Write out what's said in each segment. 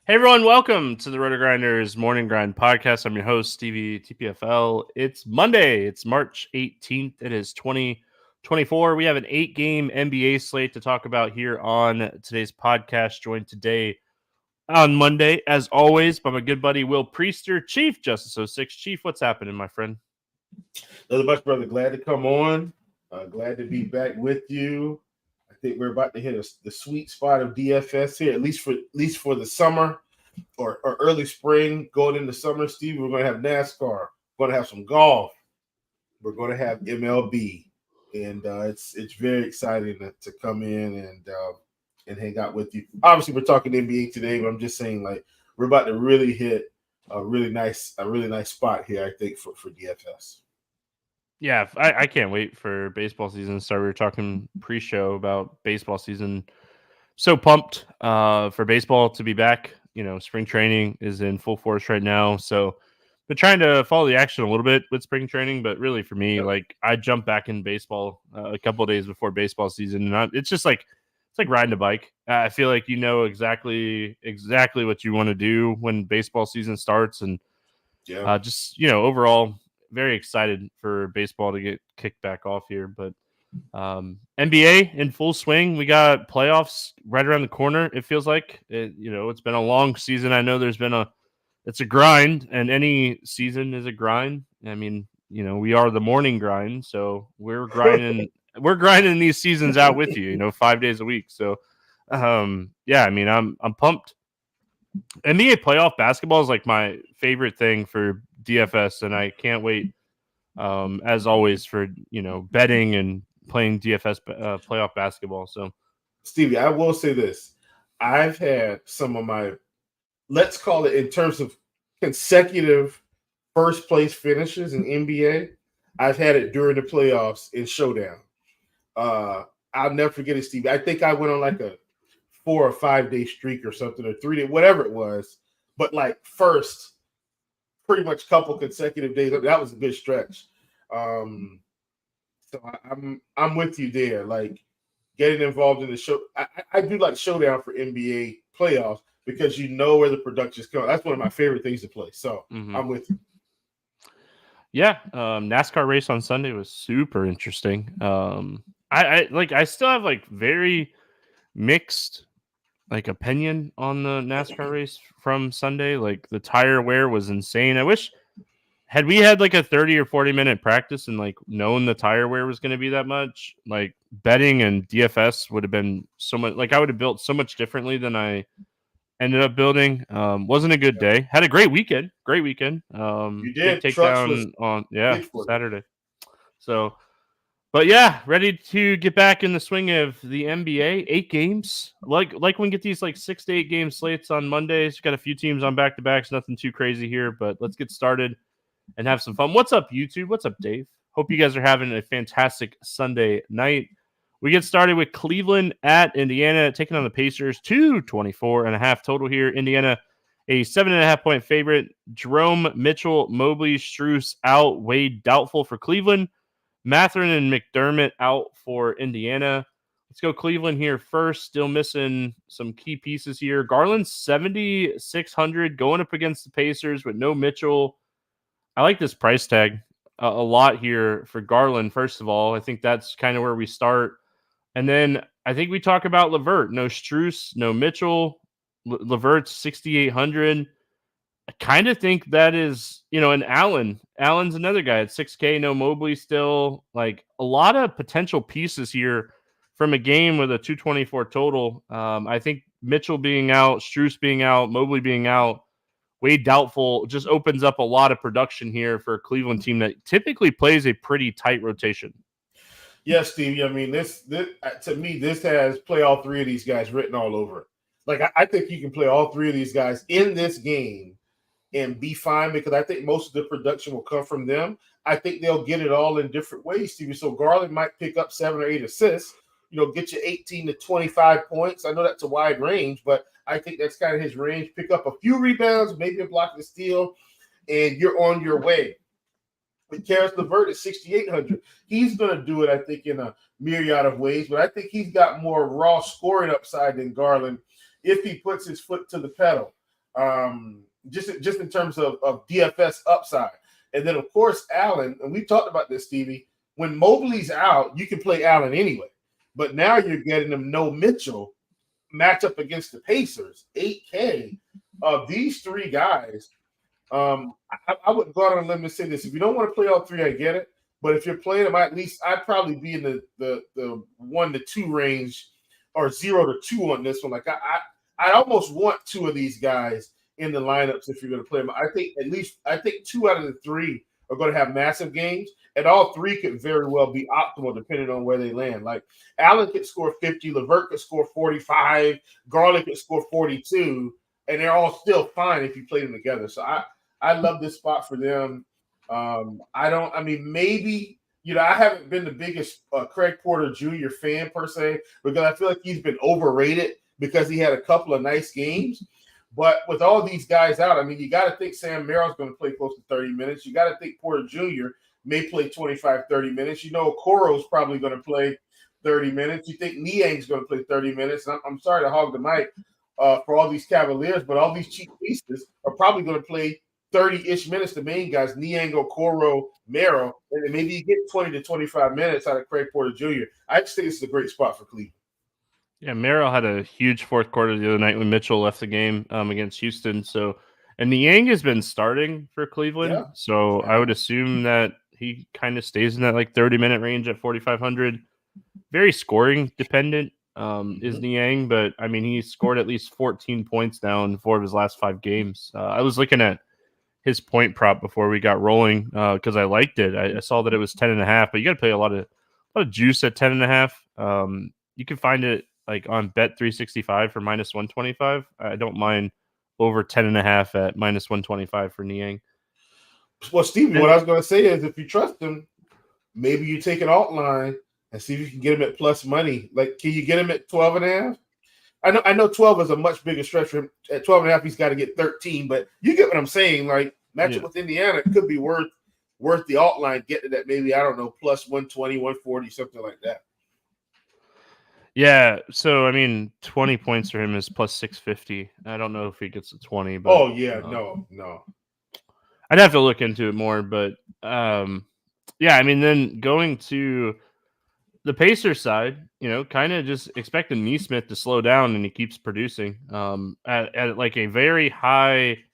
Hey everyone, welcome to the RotoGrinders Morning Grind podcast. I'm your host, Stevietpfl. It's Monday. It's March 18th. It is 2024. We have an 8-game NBA slate to talk about here on today's podcast. Joined today on Monday, as always, by my good buddy Will Priester, ChiefJustice06. Chief, what's happening, my friend? Nothing much, brother. Glad to come on. Glad to be back with you. I think we're about to hit the sweet spot of DFS here, at least for the summer or early spring, going into summer. Steve, we're going to have NASCAR. We're going to have some golf. We're going to have MLB, and it's very exciting to come in and hang out with you. Obviously, we're talking NBA today, but I'm just saying, like, we're about to really hit a really nice spot here, I think, for DFS. Yeah, I can't wait for baseball season to start. We were talking pre-show about baseball season. So pumped for baseball to be back. You know, spring training is in full force right now. So been trying to follow the action a little bit with spring training, but really for me, like I jumped back in baseball a couple of days before baseball season, and it's just like it's like riding a bike. I feel like you know exactly what you want to do when baseball season starts, and just overall very excited for baseball to get kicked back off here. But NBA in full swing. We got playoffs right around the corner. It feels like it's been a long season. I know it's a grind, and any season is a grind. I mean, we are the morning grind, so we're grinding. We're grinding these seasons out with you. 5 days a week. So, I mean, I'm pumped. NBA playoff basketball is like my favorite thing for DFS, and I can't wait. As always, for betting and playing DFS playoff basketball. So, Stevie, I will say this: I've had some of my, let's call it, in terms of consecutive first place finishes in NBA. I've had it during the playoffs in Showdown. I'll never forget it, Stevie. I think I went on like a 4 or 5 day streak or something, or 3 day, whatever it was. But like first, pretty much couple consecutive days. That was a good stretch. So I'm with you there. Like getting involved in the show. I do like Showdown for NBA playoffs because you know where the production's coming. That's one of my favorite things to play. So I'm with you. Yeah, NASCAR race on Sunday was super interesting. I still have like very mixed like opinion on the NASCAR race from Sunday. Like the tire wear was insane. I wish had we had like a 30 or 40 minute practice and like known the tire wear was going to be that much, like betting and DFS would have been so much. Like I would have built so much differently than I ended up building. Wasn't a good day. Had a great weekend. You did. Big Trucks was takedown on Pittsburgh. Saturday. So, but yeah, ready to get back in the swing of the NBA. 8 games. Like when we get these like 6 to 8 game slates on Mondays. Got a few teams on back to backs. Nothing too crazy here, but let's get started and have some fun. What's up, YouTube? What's up, Dave? Hope you guys are having a fantastic Sunday night. We get started with Cleveland at Indiana, taking on the Pacers. 224.5 total here. Indiana, a 7.5 point favorite. Jerome, Mitchell, Mobley, Strus out. Wade doubtful for Cleveland. Mathurin and McDermott out for Indiana. Let's go Cleveland here first. Still missing some key pieces here. Garland 7,600 going up against the Pacers with no Mitchell. I like this price tag a lot here for Garland. First of all, I think that's kind of where we start. And then I think we talk about LeVert. No Strus, no Mitchell. LeVert's 6,800. I kind of think that is, and Allen. Allen's another guy at 6K. No Mobley still. Like a lot of potential pieces here from a game with a 224 total. I think Mitchell being out, Strus being out, Mobley being out, Wade doubtful just opens up a lot of production here for a Cleveland team that typically plays a pretty tight rotation. Yes, Stevie. I mean, this to me, this has play all 3 of these guys written all over it. Like I think you can play all 3 of these guys in this game and be fine because I think most of the production will come from them. I think they'll get it all in different ways, Stevie. So Garland might pick up 7 or 8 assists, get you 18 to 25 points. I know that's a wide range, but I think that's kind of his range. Pick up a few rebounds, maybe a block and steal, and you're on your way. But Karis LeVert is 6,800. He's going to do it, I think, in a myriad of ways. But I think he's got more raw scoring upside than Garland if he puts his foot to the pedal. Just in terms of DFS upside. And then, of course, Allen, and we talked about this, Stevie, when Mobley's out, you can play Allen anyway. But now you're getting them no Mitchell matchup against the Pacers, 8K. These three guys, I would go out on a limb and say this. If you don't want to play all three, I get it. But if you're playing them, I'd probably be in the 1 to 2 range or 0 to 2 on this one. Like I almost want two of these guys in the lineups if you're going to play them. I think 2 out of the 3 are going to have massive games, and all 3 could very well be optimal depending on where they land. Like Allen could score 50, LeVert could score 45, Garland could score 42, and they're all still fine if you play them together. So I love this spot for them. Maybe, I haven't been the biggest Craig Porter Jr. fan per se, because I feel like he's been overrated because he had a couple of nice games. But with all these guys out, you got to think Sam Merrill's going to play close to 30 minutes. You got to think Porter Jr. may play 25, 30 minutes. Okoro's probably going to play 30 minutes. You think Niang's going to play 30 minutes. And I'm sorry to hog the mic for all these Cavaliers, but all these cheap pieces are probably going to play 30-ish minutes, the main guys, Niang, Okoro, Merrill, and then maybe you get 20 to 25 minutes out of Craig Porter Jr. I just think this is a great spot for Cleveland. Yeah, Merrill had a huge fourth quarter the other night when Mitchell left the game against Houston. So, and Niang has been starting for Cleveland. Yeah. So I would assume that he kind of stays in that 30-minute range at 4,500. Very scoring dependent is Niang, but he scored at least 14 points now in 4 of his last 5 games. I was looking at his point prop before we got rolling because I liked it. I saw that it was 10.5, but you got to play a lot of juice at 10.5. You can find it on Bet365 for -125. I don't mind over 10.5 at -125 for Niang. Well, Stevie, what I was going to say is if you trust him, maybe you take an alt line and see if you can get him at plus money. Can you get him at 12.5? I know 12 is a much bigger stretch for him. At 12.5, he's got to get 13, but you get what I'm saying. Matchup with Indiana, it could be worth the alt line getting that maybe, I don't know, plus 120, 140, something like that. Yeah, so 20 points for him is plus 650. I don't know if he gets to 20, but no. I'd have to look into it more, but then going to the Pacers side, kind of just expecting Nesmith to slow down, and he keeps producing at a very high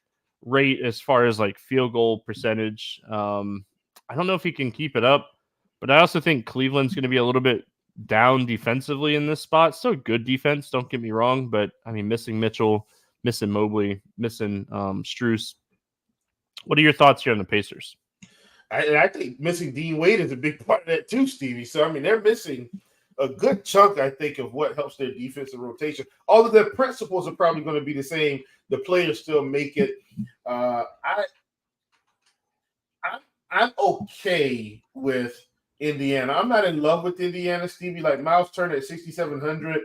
rate as far as field goal percentage. I don't know if he can keep it up, but I also think Cleveland's going to be a little bit down defensively in this spot. Still good defense, don't get me wrong, but missing Mitchell, missing Mobley, missing Strus. What are your thoughts here on the Pacers? I think missing Dean Wade is a big part of that too, Stevie. So they're missing a good chunk, I think, of what helps their defensive rotation. All of their principles are probably going to be the same. The players still make it. I'm okay with Indiana. I'm not in love with Indiana, Stevie. Miles Turner at 6,700.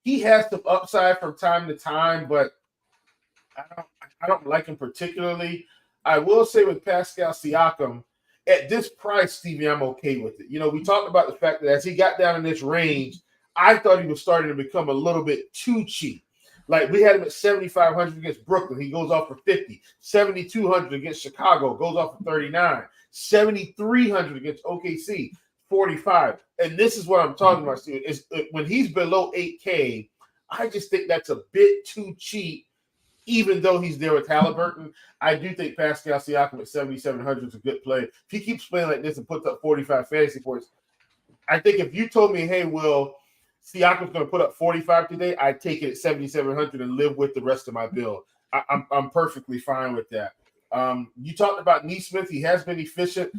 He has some upside from time to time, but I don't like him particularly. I will say with Pascal Siakam, at this price, Stevie, I'm okay with it. We talked about the fact that as he got down in this range, I thought he was starting to become a little bit too cheap. We had him at 7,500 against Brooklyn. He goes off for 50. 7,200 against Chicago. Goes off for 39. 7,300 against OKC. 45. And this is what I'm talking about, Steve. Is when he's below 8K, I just think that's a bit too cheap. Even though he's there with Halliburton, I do think Pascal Siakam at 7,700 is a good play. If he keeps playing like this and puts up 45 fantasy points, I think if you told me, hey, Will, Siakam's going to put up 45 today, I'd take it at 7,700 and live with the rest of my bill. I'm perfectly fine with that. You talked about Nesmith. He has been efficient.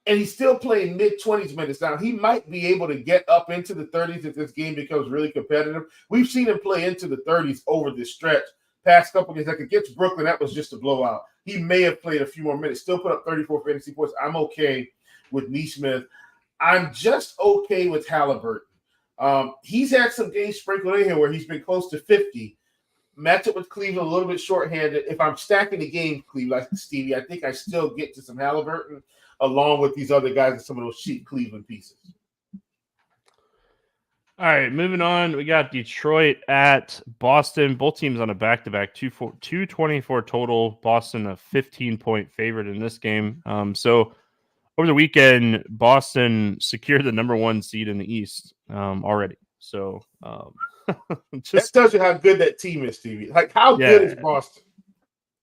And he's still playing mid-20s minutes. Now, he might be able to get up into the 30s if this game becomes really competitive. We've seen him play into the 30s over this stretch. Past couple games, against Brooklyn, that was just a blowout. He may have played a few more minutes, still put up 34 fantasy points. I'm okay with Nesmith. I'm just okay with Halliburton. He's had some games sprinkled in here where he's been close to 50. Matchup with Cleveland a little bit shorthanded. If I'm stacking the game, Cleveland, like Stevie, I think I still get to some Halliburton along with these other guys and some of those cheap Cleveland pieces. All right, moving on. We got Detroit at Boston. Both teams on a back-to-back 224 total. Boston a 15-point favorite in this game. So over the weekend, Boston secured the number 1 seed in the East already. So That tells you how good that team is, Stevie. Like, how good is Boston?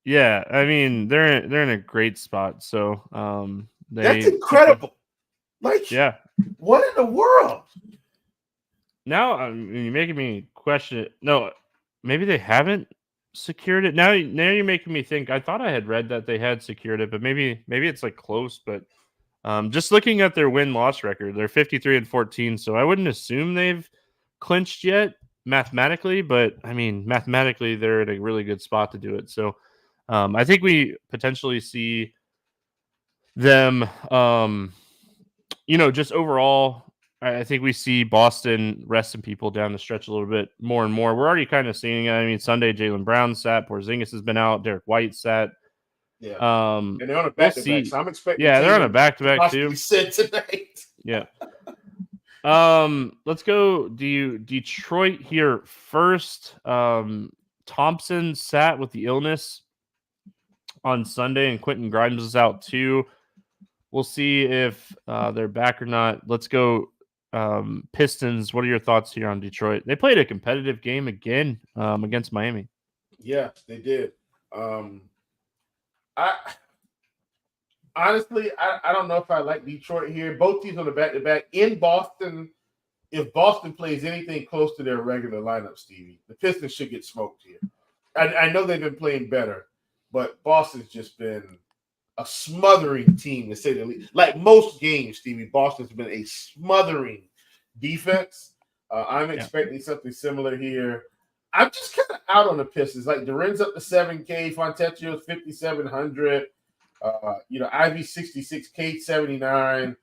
Yeah, I mean they're in a great spot. So that's incredible. Like, yeah, what in the world? Now you're making me question it. No, maybe they haven't secured it. Now you're making me think. I thought I had read that they had secured it, but maybe it's like close. But just looking at their win-loss record, they're 53-14. So I wouldn't assume they've clinched yet mathematically. But I mean, mathematically, they're in a really good spot to do it. So I think we potentially see them. Just overall. I think we see Boston resting people down the stretch a little bit more and more. We're already kind of seeing it. I mean, Sunday, Jaylen Brown sat. Porzingis has been out. Derek White sat. Yeah. And they're on a back-to-back, so I'm expecting they're on a back-to-back too. Sit tonight. Yeah. Let's go Detroit here first. Thompson sat with the illness on Sunday, and Quentin Grimes is out too. We'll see if they're back or not. Let's go Pistons. What are your thoughts here on Detroit? They played a competitive game again against Miami. Yeah, they did. I honestly don't know if I like Detroit here. Both teams on the back-to-back in Boston. If Boston plays anything close to their regular lineup, Stevie, the Pistons should get smoked here. I know they've been playing better, but Boston's just been a smothering team, to say the least. Like most games, Stevie, Boston's been a smothering defense. I'm expecting something similar here. I'm just kind of out on the Pistons. Like, Duren's up to 7K, Fontecchio's 5,700, Ivy 66, K 79.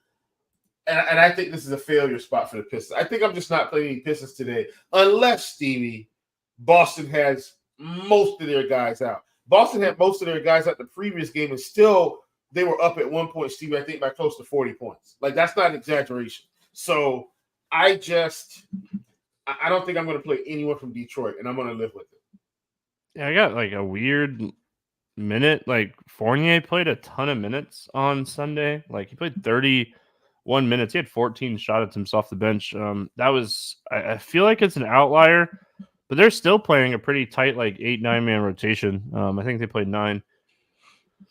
And I think this is a failure spot for the Pistons. I think I'm just not playing any Pistons today, unless, Stevie, Boston has most of their guys out. Boston had most of their guys out the previous game, and still they were up at one point, Stevie, I think by close to 40 points. Like, that's not an exaggeration. So I don't think I'm going to play anyone from Detroit, and I'm going to live with it. Yeah, I got like a weird minute. Like, Fournier played a ton of minutes on Sunday. Like, he played 31 minutes. He had 14 shot attempts off the bench. I feel like it's an outlier, but they're still playing a pretty tight, like 8-9 man rotation. I think they played 9.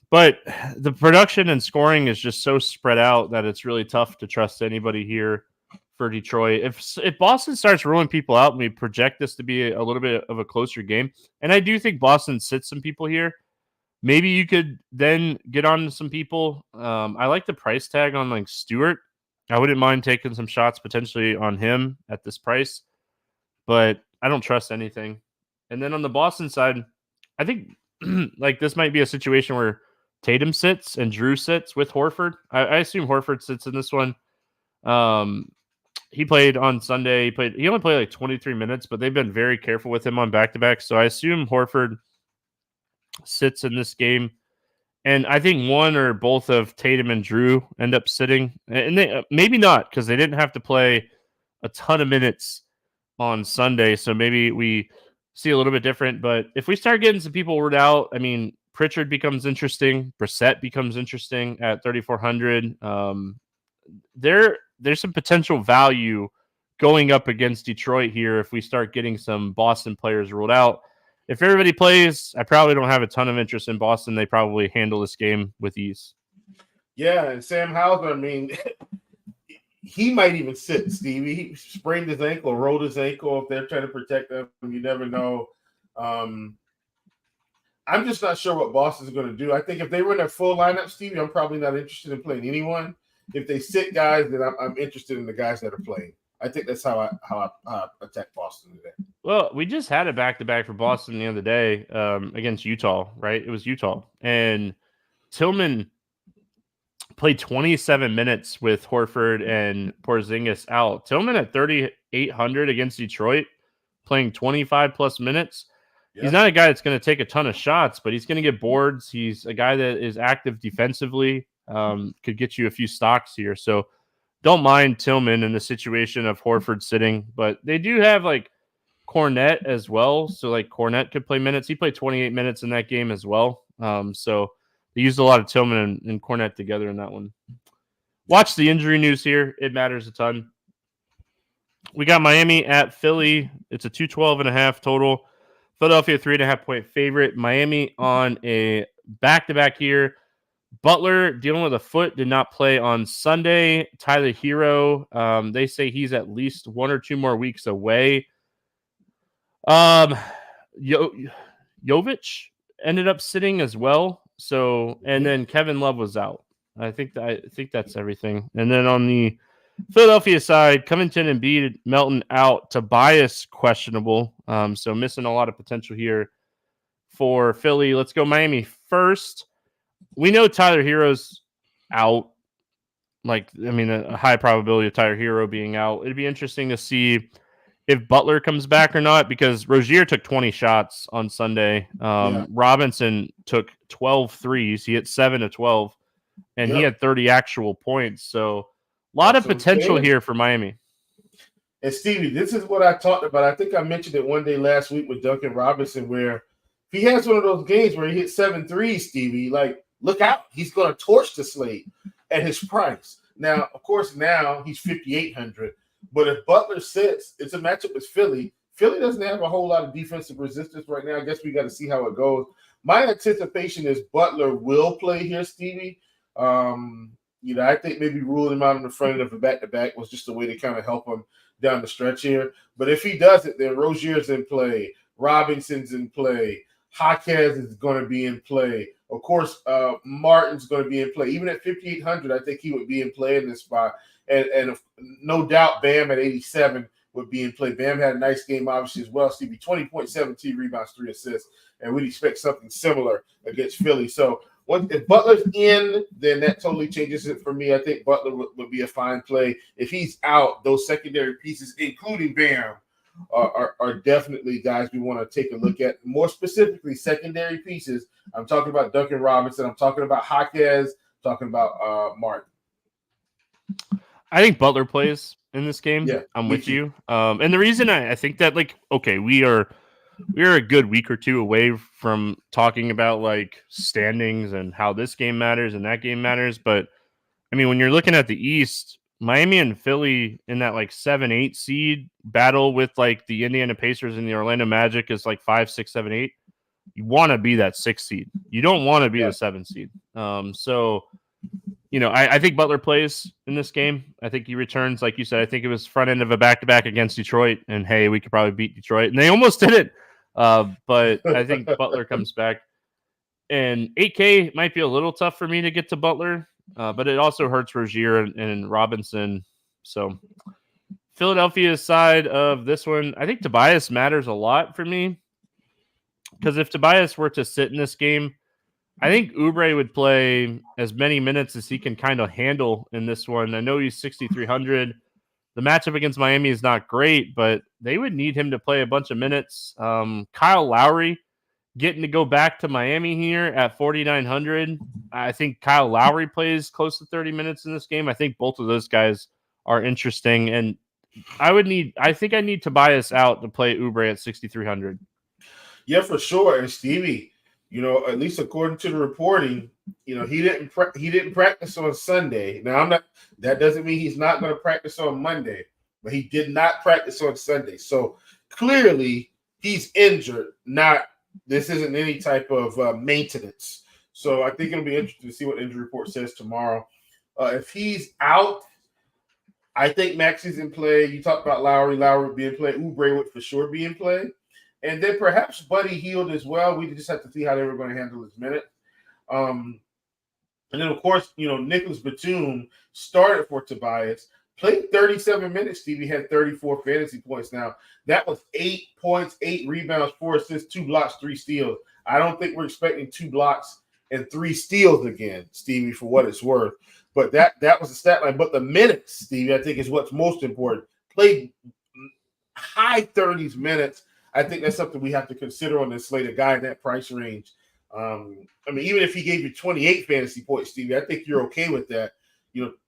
But the production and scoring is just so spread out that it's really tough to trust anybody here for Detroit. If Boston starts rolling people out and we project this to be a little bit of a closer game, and I do think Boston sits some people here, maybe you could then get on to some people. I like the price tag on like Stewart. I wouldn't mind taking some shots potentially on him at this price, but I don't trust anything. And then on the Boston side, I think like this might be a situation where Tatum sits and Drew sits with Horford. I assume Horford sits in this one. He played on Sunday. He only played like 23 minutes, but they've been very careful with him on back-to-back. So I assume Horford sits in this game. And I think one or both of Tatum and Drew end up sitting. And they maybe not, because they didn't have to play a ton of minutes on Sunday. So maybe we see a little bit different. But if we start getting some people ruled out, I mean, Pritchard becomes interesting. Brissett becomes interesting at 3,400. There's some potential value going up against Detroit here if we start getting some Boston players ruled out. If everybody plays, I probably don't have a ton of interest in Boston. They probably handle this game with ease. Yeah, and Sam Hauser, I mean, he might even sit, Stevie. He sprained his ankle, rolled his ankle. If they're trying to protect him, you never know. I'm just not sure what Boston's going to do. I think if they run their full lineup, Stevie, I'm probably not interested in playing anyone. If they sit guys, then I'm interested in the guys that are playing. I think that's how I attack Boston today. Well, we just had a back-to-back for Boston the other day against Utah, right? It was Utah. And Tillman played 27 minutes with Horford and Porzingis out. Tillman at 3,800 against Detroit, playing 25-plus minutes. Yeah. He's not a guy that's going to take a ton of shots, but he's going to get boards. He's a guy that is active defensively, could get you a few stocks here. So don't mind Tillman in the situation of Horford sitting, but they do have like Cornette as well. So like Cornette could play minutes. He played 28 minutes in that game as well. So they used a lot of Tillman and Cornette together in that one. Watch the injury news here. It matters a ton. We got Miami at Philly. It's a 212.5 total. Philadelphia 3.5 point favorite. Miami on a back-to-back here. Butler dealing with a foot, did not play on Sunday. Tyler Hero, they say he's at least 1 or 2 more weeks away. Jovic ended up sitting as well. So, and then Kevin Love was out. I think that's everything. And then on the Philadelphia side, Covington and Embiid, Melton out. Tobias questionable. So missing a lot of potential here for Philly. Let's go Miami first. We know Tyler Hero's out. A high probability of Tyler Hero being out. It'd be interesting to see if Butler comes back or not, because Rozier took 20 shots on Sunday. Robinson took 12 threes. He hit 7 of 12, and he had 30 actual points. So a lot of potential here for Miami. And Stevie, this is what I talked about. I think I mentioned it one day last week with Duncan Robinson, where if he has one of those games where he hits 7 threes, Stevie, like, look out. He's going to torch the slate at his price. Now, of course, now he's 5,800. But if Butler sits, it's a matchup with Philly. Philly doesn't have a whole lot of defensive resistance right now. I guess we got to see how it goes. My anticipation is Butler will play here, Stevie. I think maybe ruling him out in the front of the back-to-back was just a way to kind of help him down the stretch here. But if he does it, then Rozier's in play. Robinson's in play. Jaquez is going to be in play. Of course, Martin's going to be in play. Even at 5,800, I think he would be in play in this spot. And no doubt Bam at 87 would be in play. Bam had a nice game, obviously, as well. Stevie, 20.7 rebounds, 3 assists. And we'd expect something similar against Philly. So if Butler's in, then that totally changes it for me. I think Butler would be a fine play. If he's out, those secondary pieces, including Bam, are definitely guys we want to take a look at. More specifically, secondary pieces. I'm talking about Duncan Robinson. I'm talking about Jaquez. I'm talking about Martin. I think Butler plays in this game. Yeah, I'm with you. And the reason I think that, we are a good week or two away from talking about standings and how this game matters and that game matters. But I mean, when you're looking at the East, Miami and Philly in that 7-8 seed battle with the Indiana Pacers and the Orlando Magic is 5, 6, 7, 8. You want to be that 6 seed. You don't want to be the 7 seed. I think Butler plays in this game. I think he returns, like you said. I think it was front end of a back-to-back against Detroit, and hey, we could probably beat Detroit, and they almost did it. But I think Butler comes back, and 8K might be a little tough for me to get to Butler, but it also hurts Rozier and Robinson. So Philadelphia's side of this one, I think Tobias matters a lot for me, because if Tobias were to sit in this game, I think Oubre would play as many minutes as he can kind of handle in this one. I know he's 6,300. The matchup against Miami is not great, but they would need him to play a bunch of minutes. Kyle Lowry getting to go back to Miami here at 4,900. I think Kyle Lowry plays close to 30 minutes in this game. I think both of those guys are interesting, and I think I need Tobias out to play Oubre at 6,300. Yeah, for sure. And Stevie, at least according to the reporting, he didn't practice on Sunday. Now that doesn't mean he's not going to practice on Monday, but he did not practice on Sunday. So clearly he's injured. This isn't any type of maintenance. So I think it'll be interesting to see what injury report says tomorrow. If he's out, I think Maxi's in play. You talked about Lowry would be in play. Oubre would for sure be in play. And then perhaps Buddy Hield as well. We just have to see how they were going to handle his minute. And then, of course, Nicholas Batum started for Tobias, played 37 minutes. Stevie had 34 fantasy points. Now, that was 8 points, 8 rebounds, 4 assists, 2 blocks, 3 steals. I don't think we're expecting 2 blocks and 3 steals again, Stevie, for what it's worth. But that was the stat line. But the minutes, Stevie, I think is what's most important. Played high 30s minutes. I think that's something we have to consider on this slate, a guy in that price range. Even if he gave you 28 fantasy points, Stevie, I think you're okay with that.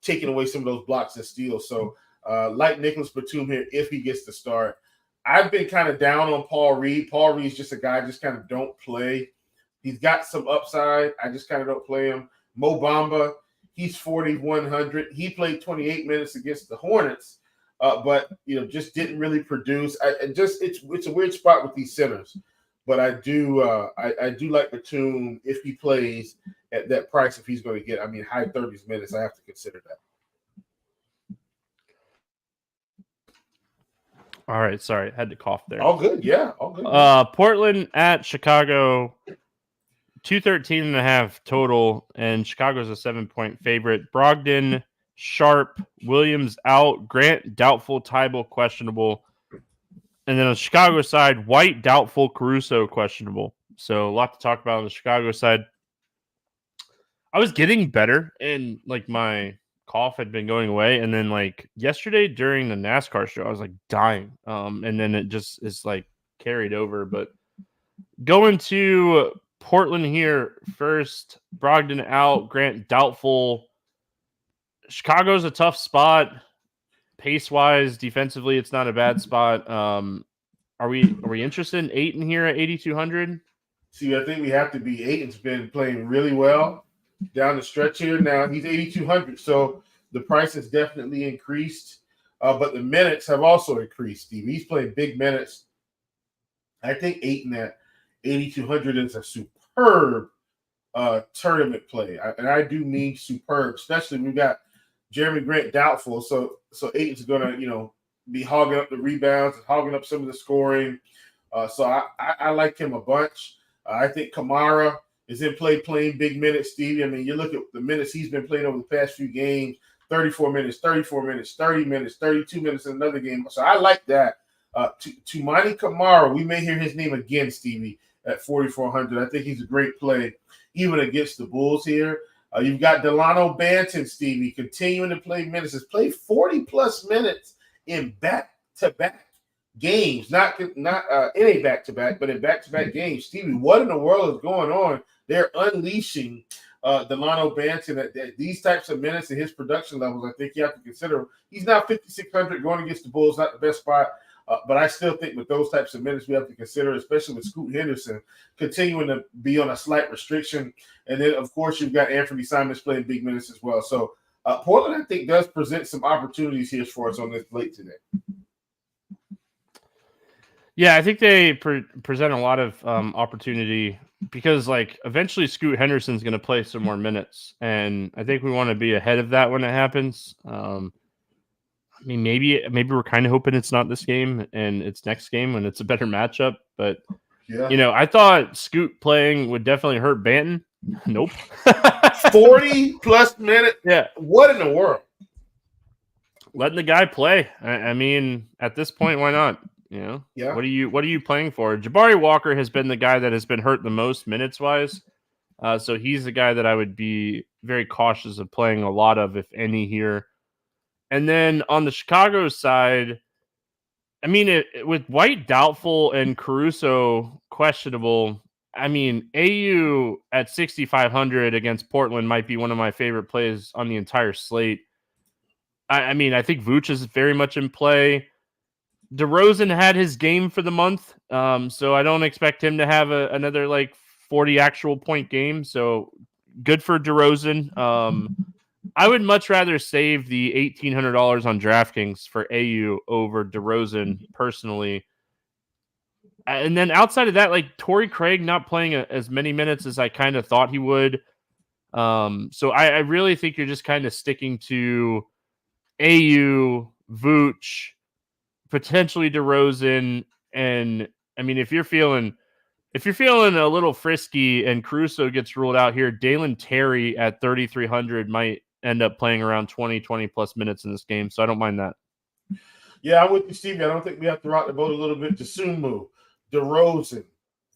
taking away some of those blocks and steals. So like Nicholas Batum here, if he gets to start. I've been kind of down on Paul Reed. Paul Reed's just a guy I just kind of don't play. He's got some upside. I just kind of don't play him. Mo Bamba, he's 4,100. He played 28 minutes against the Hornets, but just didn't really produce. It's a weird spot with these centers, but I do like Batum if he plays at that price. If he's going to get, high 30s minutes, I have to consider that. All right, sorry, had to cough there. All good, yeah, all good. Portland at Chicago, 213.5 total, and Chicago's a 7-point favorite. Brogdon, Sharp, Williams out, Grant doubtful, Tybal questionable, and then on the Chicago side, White doubtful, Caruso questionable. So a lot to talk about on the Chicago side. I was getting better, and my cough had been going away, and then yesterday during the NASCAR show I was dying, and then it just is carried over. But going to Portland here first, Brogdon out, Grant doubtful. Chicago's a tough spot pace wise. Defensively it's not a bad spot. Are we interested in Ayton here at 8,200? See, I think we have to be. Ayton's been playing really well down the stretch here. Now he's 8,200, so the price has definitely increased, but the minutes have also increased. Steve, he's playing big minutes. I think Ayton at 8,200 is a superb tournament play, and I do mean superb. Especially we've got Jeremy Grant doubtful, so Ayton's going to be hogging up the rebounds and hogging up some of the scoring. So I like him a bunch. I think Kamara is in play playing big minutes, Stevie. You look at the minutes he's been playing over the past few games, 34 minutes, 34 minutes, 30 minutes, 32 minutes in another game. So I like that. Tumani Kamara, we may hear his name again, Stevie, at 4,400. I think he's a great play, even against the Bulls here. You've got Delano Banton, Stevie, continuing to play minutes. Has played 40-plus minutes in back-to-back games, not in a back-to-back, but in back-to-back games. Stevie, what in the world is going on? They're unleashing Delano Banton at these types of minutes and his production levels. I think you have to consider he's now 5,600 going against the Bulls, not the best spot. But I still think with those types of minutes, we have to consider, especially with Scoot Henderson, continuing to be on a slight restriction. And then, of course, you've got Anthony Simons playing big minutes as well. So Portland, I think, does present some opportunities here for us on this slate today. Yeah, I think they present a lot of opportunity because, eventually Scoot Henderson's going to play some more minutes. And I think we want to be ahead of that when it happens. Maybe we're kind of hoping it's not this game and it's next game when it's a better matchup. But, yeah. I thought Scoot playing would definitely hurt Banton. Nope. 40-plus minutes? Yeah. What in the world? Letting the guy play. At this point, why not? Yeah. What are you playing for? Jabari Walker has been the guy that has been hurt the most minutes-wise. So he's the guy that I would be very cautious of playing a lot of, if any, here. And then on the Chicago side, with White doubtful and Caruso questionable, AU at 6,500 against Portland might be one of my favorite plays on the entire slate. I think Vooch is very much in play. DeRozan had his game for the month, so I don't expect him to have another 40 actual point game. So good for DeRozan. I would much rather save the $1,800 on DraftKings for AU over DeRozan personally. And then outside of that, Torrey Craig not playing as many minutes as I kind of thought he would. So I really think you're just kind of sticking to AU, Vooch, potentially DeRozan, and if you're feeling a little frisky and Caruso gets ruled out here, Dalen Terry at 3,300 might end up playing around 20 plus minutes in this game, so I don't mind that. Yeah, I'm with you, Stevie. I don't think we have to rock the boat a little bit. Sumu, DeRozan,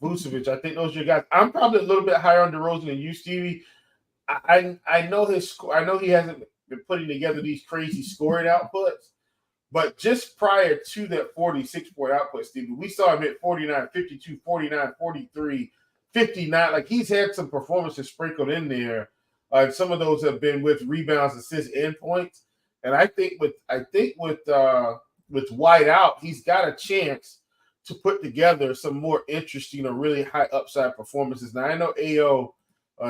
Vucevic. I think those are your guys. I'm probably a little bit higher on DeRozan than you, Stevie. I know his score. I know he hasn't been putting together these crazy scoring outputs, but just prior to that 46-point output, Stevie, we saw him at 49, 52, 49, 43, 59. He's had some performances sprinkled in there Some of those have been with rebounds, assists, and points. And I think with White out, he's got a chance to put together some more interesting or really high upside performances. Now I know AO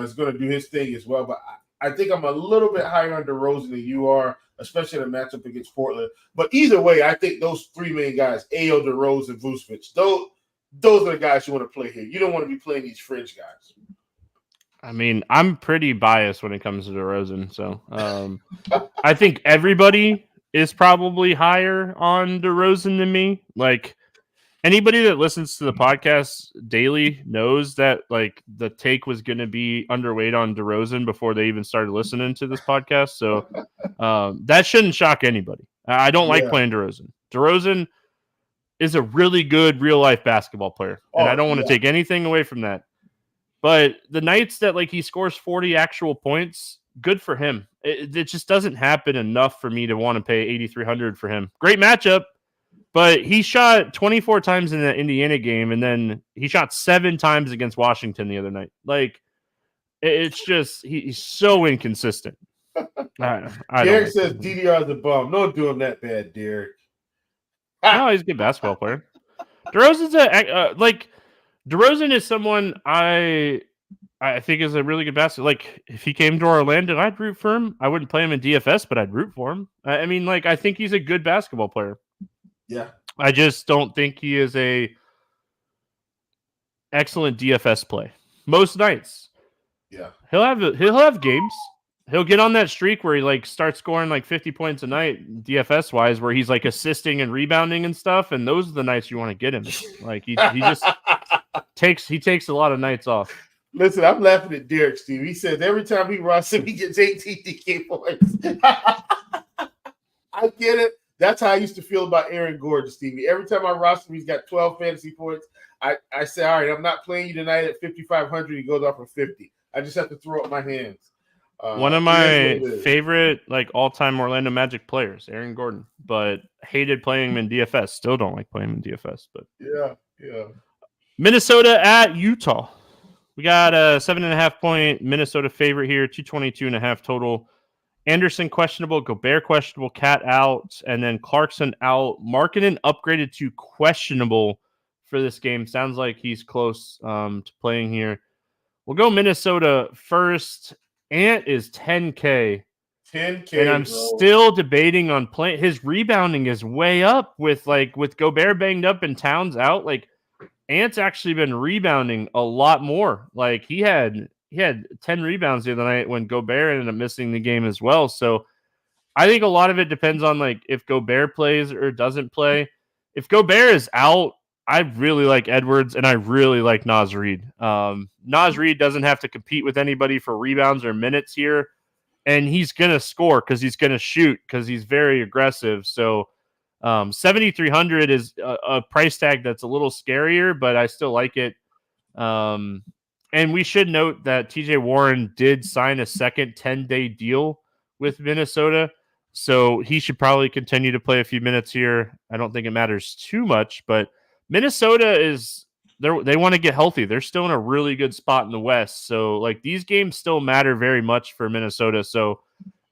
is going to do his thing as well, but I think I'm a little bit higher on DeRozan than you are, especially in a matchup against Portland. But either way, I think those three main guys, AO, DeRozan, Vucevic, those are the guys you want to play here. You don't want to be playing these fringe guys. I mean, I'm pretty biased when it comes to DeRozan, so I think everybody is probably higher on DeRozan than me. Like, anybody that listens to the podcast daily knows that like the take was going to be underweight on DeRozan before they even started listening to this podcast. So that shouldn't shock anybody. I don't like playing DeRozan. DeRozan is a really good real life basketball player, and I don't want to take anything away from that. But the nights that like he scores 40 actual points, good for him. It just doesn't happen enough for me to want to pay $8,300 for him. Great matchup. But he shot 24 times in the Indiana game, and then he shot 7 times against Washington the other night. Like, it's just he's so inconsistent. Derek says DDR is a bum. No doing that bad, Derek. No, he's a good basketball player. DeRozan's DeRozan is someone I think is a really good basketball. Like, if he came to Orlando, I'd root for him. I wouldn't play him in DFS, but I'd root for him. I mean, like, I think he's a good basketball player. Yeah. I just don't think he is a excellent DFS play. Most nights. Yeah. He'll have games. He'll get on that streak where he like starts scoring like 50 points a night DFS wise, where he's like assisting and rebounding and stuff, and those are the nights you want to get him. Like he just takes a lot of nights off. Listen, I'm laughing at Derek, Steve. He says every time he runs him, he gets 18 DK points. I get it. That's how I used to feel about Aaron Gordon, Stevie. Every time I roster him, he's got 12 fantasy points. I say, all right, I'm not playing you tonight at 5,500. He goes off for 50. I just have to throw up my hands. One of my favorite, like, all-time Orlando Magic players, Aaron Gordon, but hated playing him in DFS. Still don't like playing him in DFS, but yeah. Minnesota at Utah. We got a 7.5-point Minnesota favorite here, 222.5 total. Anderson questionable, Gobert questionable, Cat out, and then Clarkson out. Markkanen upgraded to questionable for this game. Sounds like he's close to playing here. We'll go Minnesota first. Ant is 10K. 10K. And I'm still debating on playing. His rebounding is way up with Gobert banged up and Towns out. Like, Ant's actually been rebounding a lot more. Like, he had 10 rebounds the other night when Gobert ended up missing the game as well. So I think a lot of it depends on like if Gobert plays or doesn't play. If Gobert is out, I really like Edwards and I really like Naz Reid. Naz Reid doesn't have to compete with anybody for rebounds or minutes here. And he's going to score because he's going to shoot because he's very aggressive. So 7,300 is a price tag that's a little scarier, but I still like it. And we should note that TJ Warren did sign a second 10-day deal with Minnesota, so he should probably continue to play a few minutes here. I don't think it matters too much, but Minnesota is they want to get healthy. They're still in a really good spot in the West, so like these games still matter very much for Minnesota. So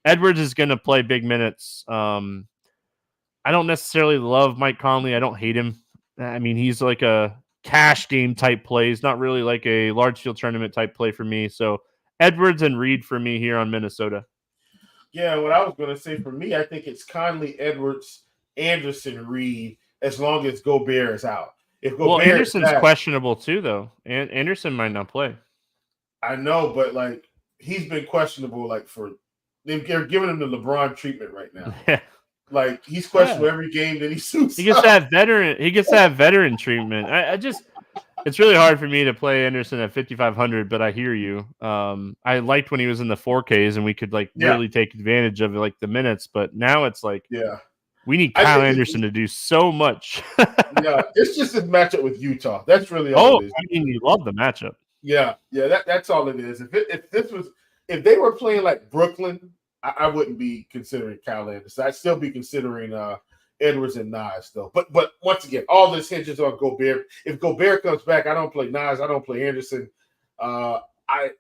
Edwards is going to play big minutes. I don't necessarily love Mike Conley. I don't hate him. I mean, he's like a cash game type plays, not really like a large field tournament type play for me. So Edwards and Reed for me here on Minnesota. Yeah, what I was going to say for me, I think it's Conley, Edwards, Anderson, Reed, as long as Gobert is out. If Gobert Anderson's questionable too, though. And Anderson might not play. I know, but like he's been questionable. Like they're giving him the LeBron treatment right now. Yeah. Like he's questionable every game that he suits. He gets that veteran. He gets that veteran treatment. It's really hard for me to play Anderson at 5,500, but I hear you. I liked when he was in the 4Ks and we could really take advantage of like the minutes, but now it's like, we need Kyle Anderson to do so much. It's just a matchup with Utah. That's really all it is. I mean, you love the matchup. Yeah, that's all it is. If they were playing like Brooklyn, I wouldn't be considering Kyle Anderson. I'd still be considering Edwards and Nas, though. But once again, all this hinges on Gobert. If Gobert comes back, I don't play Nas. I don't play Anderson. I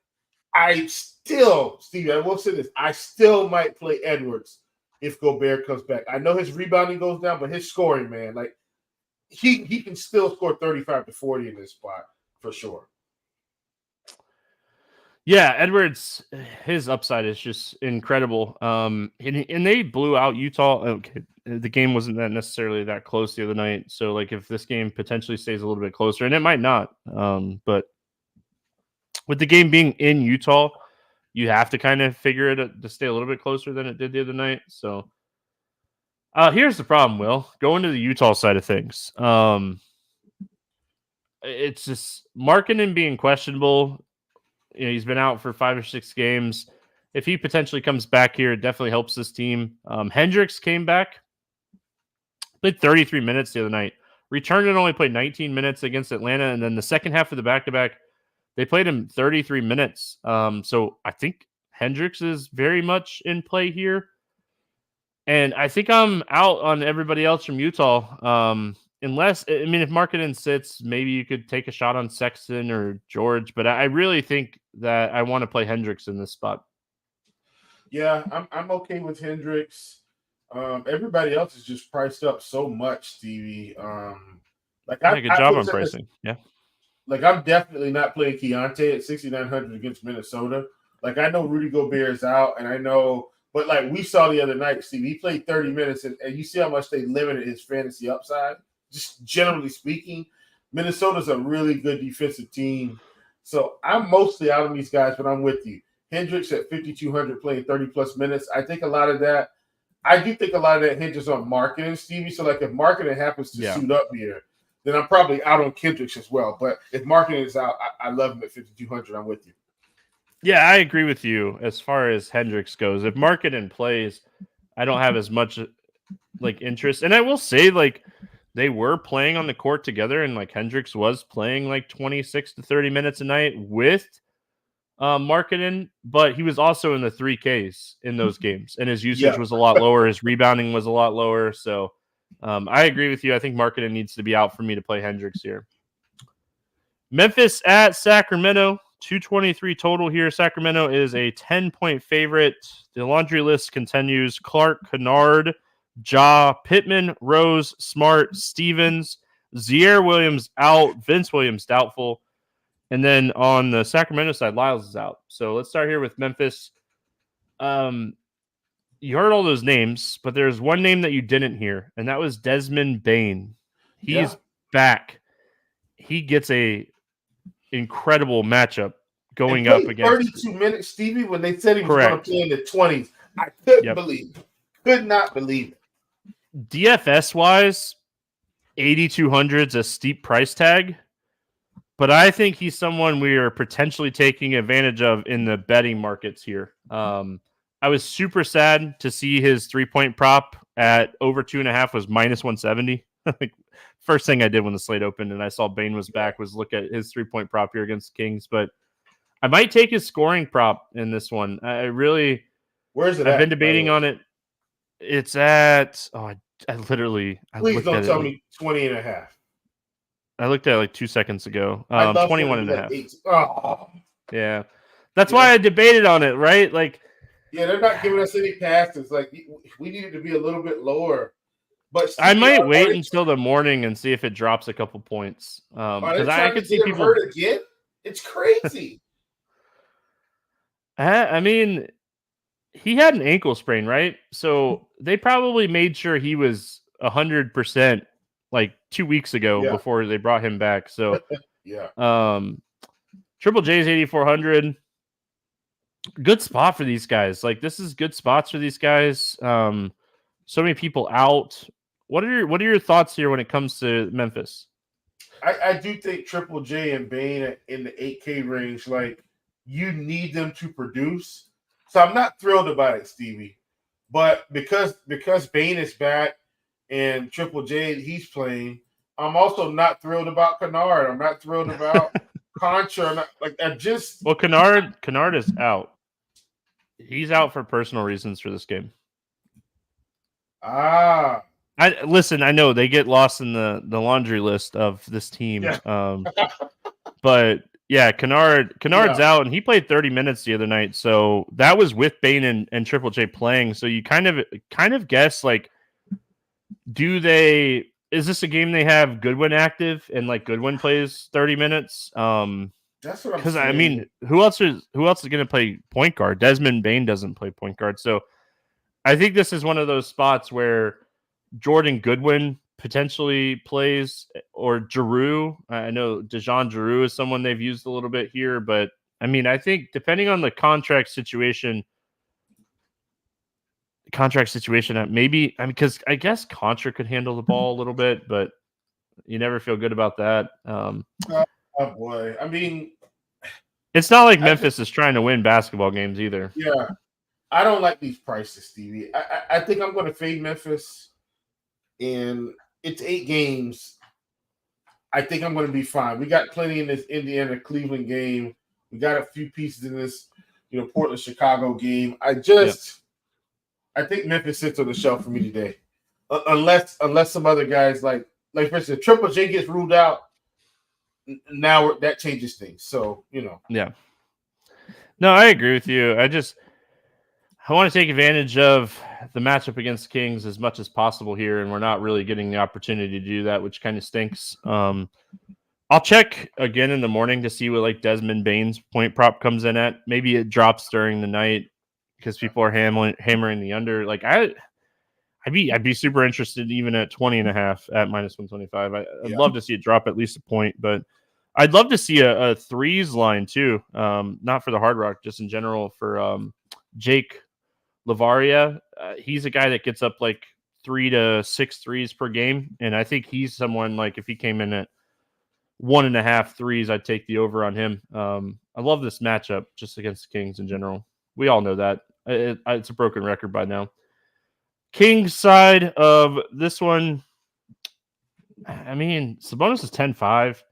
Stevie, I will say this. I still might play Edwards if Gobert comes back. I know his rebounding goes down, but his scoring, man, like he can still score 35 to 40 in this spot for sure. Yeah, Edwards, his upside is just incredible. And they blew out Utah. Okay, the game wasn't that necessarily that close the other night. So, like, if this game potentially stays a little bit closer, and it might not, but with the game being in Utah, you have to kind of figure it to stay a little bit closer than it did the other night. So, here's the problem, Will. Going to the Utah side of things. It's just Markkanen being questionable. You know, he's been out for 5 or 6 games. If he potentially comes back here, it definitely helps this team. Hendricks came back, played 33 minutes the other night. Returned and only played 19 minutes against Atlanta. And then the second half of the back-to-back, they played him 33 minutes. So I think Hendricks is very much in play here. And I think I'm out on everybody else from Utah. Unless, I mean, if Markkanen sits, maybe you could take a shot on Sexton or George, but I really think that I want to play Hendricks in this spot. Yeah, I'm okay with Hendricks. Everybody else is just priced up so much, Stevie. Good job on pricing. Yeah. Like, I'm definitely not playing Keontae at 6,900 against Minnesota. Like, I know Rudy Gobert is out, and I know, but like we saw the other night, Stevie, he played 30 minutes, and you see how much they limited his fantasy upside. Just generally speaking, Minnesota's a really good defensive team. So I'm mostly out on these guys, but I'm with you. Hendricks at 5,200 playing 30-plus minutes. I do think a lot of that hinges on Markkanen, Stevie. So, like, if Markkanen happens to suit up here, then I'm probably out on Kendricks as well. But if Markkanen is out, I love him at 5,200. I'm with you. Yeah, I agree with you as far as Hendricks goes. If Markkanen plays, I don't have as much, like, interest. And I will say, like, they were playing on the court together, and like Hendricks was playing like 26 to 30 minutes a night with Markkanen, but he was also in the 3Ks in those games, and his usage was a lot lower. His rebounding was a lot lower. So I agree with you. I think Markkanen needs to be out for me to play Hendricks here. Memphis at Sacramento, 223 total here. Sacramento is a 10-point favorite. The laundry list continues. Clark, Kennard, Ja, Pittman, Rose, Smart, Stevens, Ziaire Williams out, Vince Williams doubtful. And then on the Sacramento side, Lyles is out. So let's start here with Memphis. You heard all those names, but there's one name that you didn't hear, and that was Desmond Bane. He's back. He gets a incredible matchup going up against 32 minutes, Stevie, when they said he was going to play in the 20s. I couldn't believe it. Could not believe it. DFS wise, 8,200 is a steep price tag, but I think he's someone we are potentially taking advantage of in the betting markets here. I was super sad to see his 3-point prop at over 2.5 was minus 170. First thing I did when the slate opened and I saw Bane was back was look at his 3-point prop here against the Kings, but I might take his scoring prop in this one. Where's it? I've been debating on it. It's at Please don't tell me 20.5. I looked at it like 2 seconds ago. 21.5. Oh. Yeah. That's why I debated on it, right? Like, yeah, they're not giving us any passes. Like, we needed to be a little bit lower. But Steve, I might wait until the morning and see if it drops a couple points. Because I could see people hurt again. It's crazy. I mean, he had an ankle sprain, right? So they probably made sure he was 100% like 2 weeks ago before they brought him back. So Triple J's 8,400. Good spot for these guys. Like, this is good spots for these guys. So many people out. What are your thoughts here when it comes to Memphis? I do think Triple J and Bane in the 8K range, like, you need them to produce. So I'm not thrilled about it, Stevie. But because Bane is back and Triple J, he's playing, I'm also not thrilled about Kennard. I'm not thrilled about Contra. Well, Kennard is out. He's out for personal reasons for this game. I know they get lost in the laundry list of this team. But Yeah, Kennard's Yeah. out, and he played 30 minutes the other night. So that was with Bane and Triple J playing. So you kind of guess, like, is this a game they have Goodwin active and like Goodwin plays 30 minutes? That's what I'm Because I saying. mean, who else is going to play point guard? Desmond Bane doesn't play point guard, so I think this is one of those spots where Jordan Goodwin potentially plays, or Giroux. I know DeJoun Giroux is someone they've used a little bit here, but I mean, I think depending on the contract situation, maybe, I mean, because I guess Contra could handle the ball a little bit, but you never feel good about that. Oh boy, I mean, it's not like Memphis is trying to win basketball games either. Yeah, I don't like these prices, Stevie. I think I'm going to fade Memphis, and it's 8 games. I think I'm going to be fine. We got plenty in this Indiana-Cleveland game. We got a few pieces in this, Portland-Chicago game. I think Memphis sits on the shelf for me today, unless some other guys like for instance, Triple J gets ruled out. Now that changes things. So Yeah. No, I agree with you. I want to take advantage of the matchup against the Kings as much as possible here, and we're not really getting the opportunity to do that, which kind of stinks. I'll check again in the morning to see what like Desmond Bane's point prop comes in at. Maybe it drops during the night because people are hammering the under. Like I'd be super interested even at 20.5 at -125. I'd love to see it drop at least a point, but I'd love to see a threes line too. Not for the Hard Rock, just in general for Jake Lavaria. He's a guy that gets up like 3 to 6 threes per game, and I think he's someone like if he came in at 1.5 threes, I'd take the over on him. I love this matchup just against the Kings in general. We all know that it's a broken record by now. Kings side of this one, I mean, Sabonis is 10-5.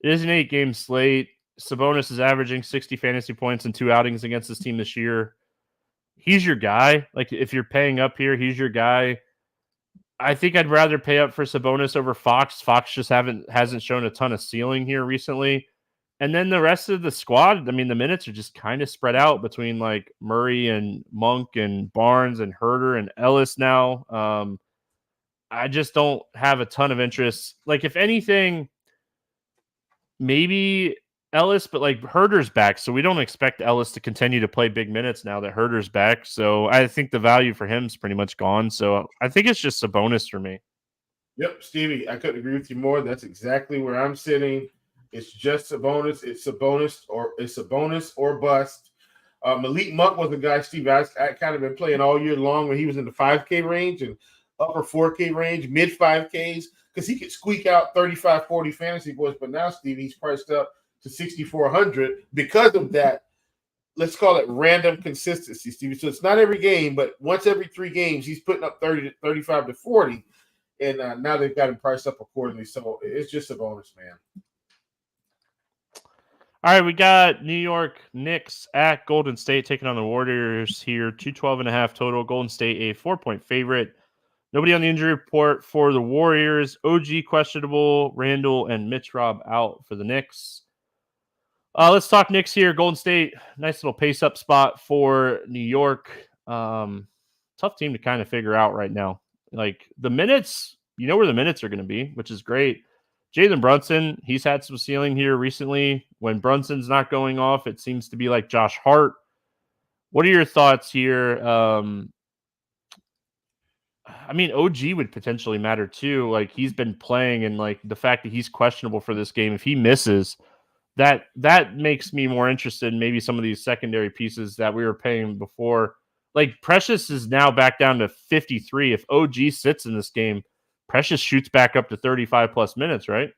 It is an 8-game slate. Sabonis is averaging 60 fantasy points in 2 outings against this team this year. He's your guy. Like, if you're paying up here, he's your guy. I think I'd rather pay up for Sabonis over Fox. Fox just hasn't shown a ton of ceiling here recently. And then the rest of the squad, I mean, the minutes are just kind of spread out between like Murray and Monk and Barnes and Herter and Ellis now. I just don't have a ton of interest. Like, if anything, maybe Ellis, but like Herter's back, so we don't expect Ellis to continue to play big minutes now that Herter's back. So I think the value for him is pretty much gone. So I think it's just Sabonis for me. Yep, Stevie, I couldn't agree with you more. That's exactly where I'm sitting. It's just Sabonis. It's Sabonis or bust. Malik Monk was a guy, Steve, I kind of been playing all year long when he was in the 5K range and upper 4K range, mid 5Ks, because he could squeak out 35, 40 fantasy points. But now, Steve, he's priced up to 6,400 because of that. Let's call it random consistency, Stevie. So it's not every game, but once every 3 games, he's putting up 30 to 35 to 40. And now they've got him priced up accordingly. So it's just a bonus, man. All right, we got New York Knicks at Golden State taking on the Warriors here. 212.5 total. Golden State a 4-point favorite. Nobody on the injury report for the Warriors. OG questionable. Randall and Mitch Rob out for the Knicks. Let's talk Knicks here. Golden State, nice little pace-up spot for New York. Tough team to kind of figure out right now. Like, the minutes, you know where the minutes are going to be, which is great. Jalen Brunson, he's had some ceiling here recently. When Brunson's not going off, it seems to be like Josh Hart. What are your thoughts here? I mean, OG would potentially matter too. Like, he's been playing, and like the fact that he's questionable for this game, if he misses, that makes me more interested in maybe some of these secondary pieces that we were paying before. Like, Precious is now back down to 53. If OG sits in this game, Precious shoots back up to 35 plus minutes, right?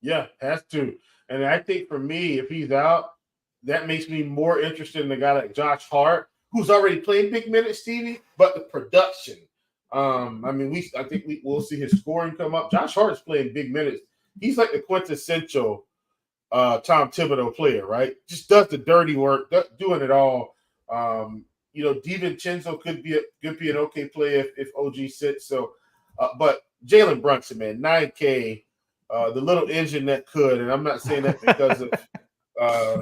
Yeah, has to. And I think for me, if he's out, that makes me more interested in a guy like Josh Hart, who's already played big minutes, Stevie, but the production. I mean, I think we'll see his scoring come up. Josh Hart's playing big minutes. He's like the quintessential Tom Thibodeau player, right? Just does the dirty work, doing it all. DiVincenzo could be an okay play if OG sits. So, but Jalen Brunson, man, 9K, the little engine that could, and I'm not saying that because of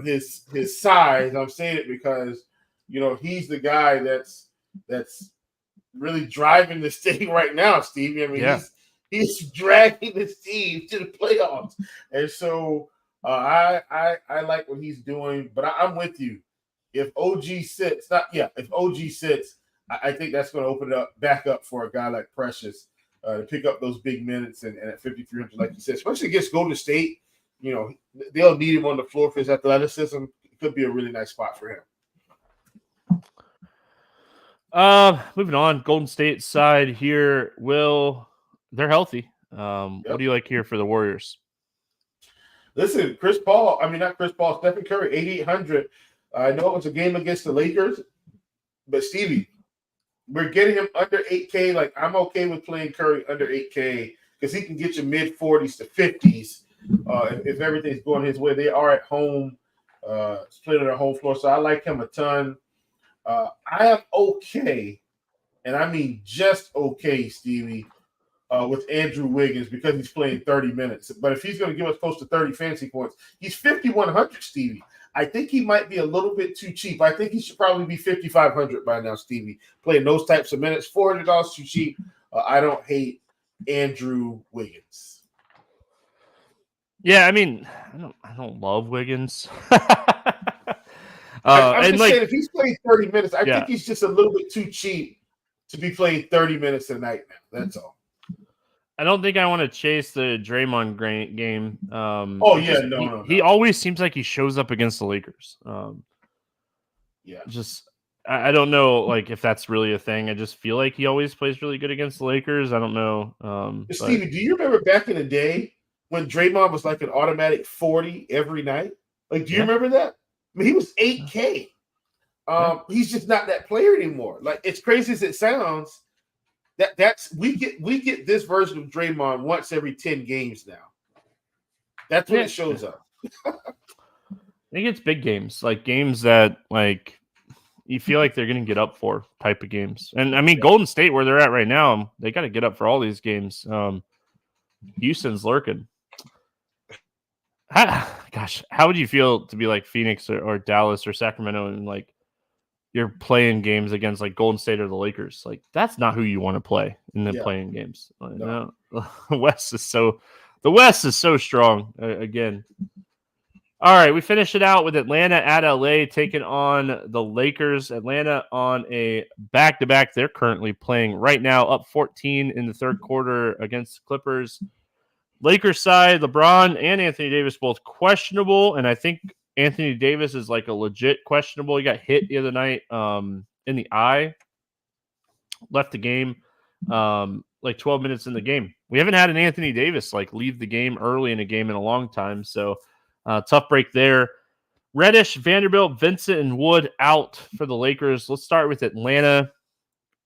his size. I'm saying it because he's the guy that's really driving this thing right now, Stevie. I mean, he's dragging this team to the playoffs, and so I like what he's doing. But I'm with you. If OG sits, I think that's going to open it up back up for a guy like Precious to pick up those big minutes and at 5,300, like you said, especially against Golden State. They'll need him on the floor for his athleticism. It could be a really nice spot for him. Moving on, Golden State side here. They're healthy. What do you like here for the Warriors? Listen, Stephen Curry, 8,800. I know it was a game against the Lakers, but Stevie, we're getting him under 8K. Like, I'm okay with playing Curry under 8K because he can get you mid 40s to 50s if everything's going his way. They are at home, playing on their home floor, so I like him a ton. I am okay, and I mean just okay, Stevie, with Andrew Wiggins because he's playing 30 minutes. But if he's going to give us close to 30 fantasy points, he's 5,100, Stevie. I think he might be a little bit too cheap. I think he should probably be 5,500 by now, Stevie, playing those types of minutes. $400 too cheap. I don't hate Andrew Wiggins. Yeah, I mean, I don't love Wiggins. I'm just saying, if he's playing 30 minutes, I think he's just a little bit too cheap to be playing 30 minutes a night now. That's all. I don't think I want to chase the Draymond game. He always seems like he shows up against the Lakers. I don't know, like, if that's really a thing. I just feel like he always plays really good against the Lakers. I don't know. Stevie, do you remember back in the day when Draymond was like an automatic 40 every night? Like, do you remember that? I mean, he was 8K. He's just not that player anymore. Like, as crazy as it sounds, we get this version of Draymond once every 10 games now. That's when it shows up. I think it's big games, like games that like you feel like they're going to get up for type of games. And I mean, Golden State, where they're at right now, they got to get up for all these games. Houston's lurking. How would you feel to be like Phoenix or Dallas or Sacramento and like you're playing games against like Golden State or the Lakers? Like, that's not who you want to play in the playing games. Like, no. The West is so strong again. All right, we finish it out with Atlanta at LA taking on the Lakers. Atlanta on a back-to-back. They're currently playing right now, up 14 in the third quarter against the Clippers. Lakers side, LeBron and Anthony Davis both questionable, and I think Anthony Davis is like a legit questionable. He got hit the other night in the eye, left the game like 12 minutes in the game. We haven't had an Anthony Davis like leave the game early in a game in a long time, so tough break there. Reddish, Vanderbilt, Vincent, and Wood out for the Lakers. Let's start with Atlanta.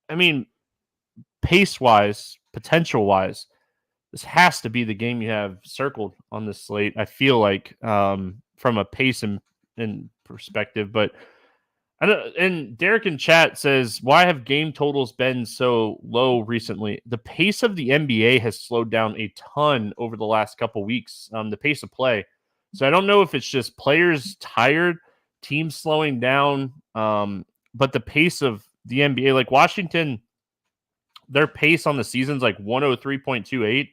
I mean, pace-wise, potential-wise, this has to be the game you have circled on this slate, I feel like, from a pace and perspective. But I don't. And Derek in chat says, why have game totals been so low recently? The pace of the NBA has slowed down a ton over the last couple weeks, the pace of play. So I don't know if it's just players tired, teams slowing down, but the pace of the NBA, like Washington, their pace on the season's like 103.28.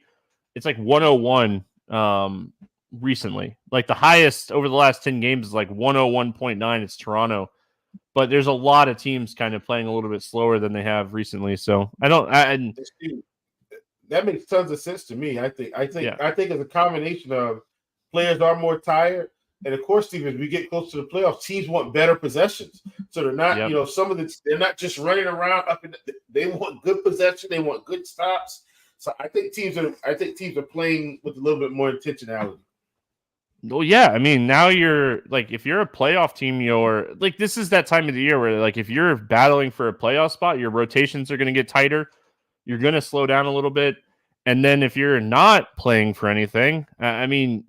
It's like 101 recently. Like the highest over the last 10 games is like 101.9. It's Toronto. But there's a lot of teams kind of playing a little bit slower than they have recently. So that makes tons of sense to me. I think it's a combination of players are more tired. And of course, Steve, as we get close to the playoffs, teams want better possessions. So they're not, they're not just running around up and they want good possession, they want good stops. So I think teams are playing with a little bit more intentionality. Well, yeah. I mean, now you're like, if you're a playoff team, you're like, this is that time of the year where like if you're battling for a playoff spot, your rotations are going to get tighter. You're going to slow down a little bit. And then if you're not playing for anything, I mean,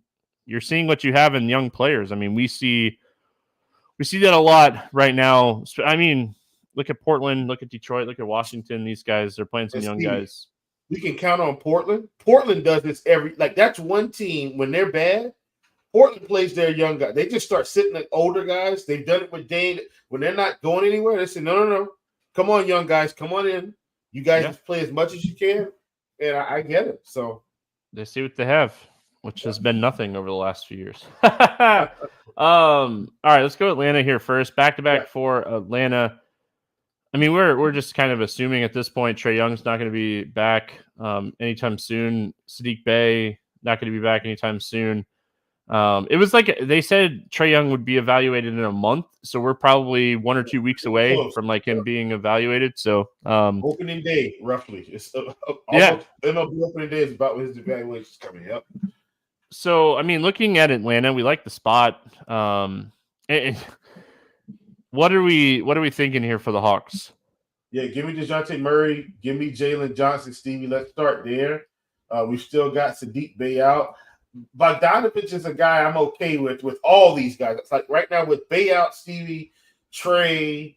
you're seeing what you have in young players. I mean, we see that a lot right now. I mean, look at Portland, look at Detroit, look at Washington. These guys, they're playing some young guys. We can count on Portland. Portland does this that's one team when they're bad. Portland plays their young guys. They just start sitting at older guys. They've done it with Dane. When they're not going anywhere, they say, no. Come on, young guys. Come on in. You guys just play as much as you can. And I get it. So they see what they have, which has been nothing over the last few years. All right, let's go Atlanta here first. Back-to-back for Atlanta. I mean, we're just kind of assuming at this point Trae Young's not going to be back anytime soon. Sadiq Bey not going to be back anytime soon. It was like they said Trae Young would be evaluated in a month, so we're probably 1 or 2 weeks away from like him being evaluated. So opening day, roughly, it's almost MLB opening day is about when his evaluation is coming up. So I mean, looking at Atlanta, we like the spot. What are we thinking here for the Hawks? Yeah, give me DeJounte Murray, give me Jalen Johnson, Stevie. Let's start there. We've still got Sadiq Bey out. Bogdanovich is a guy I'm okay with all these guys. It's like right now with Bey out, Stevie, Trae,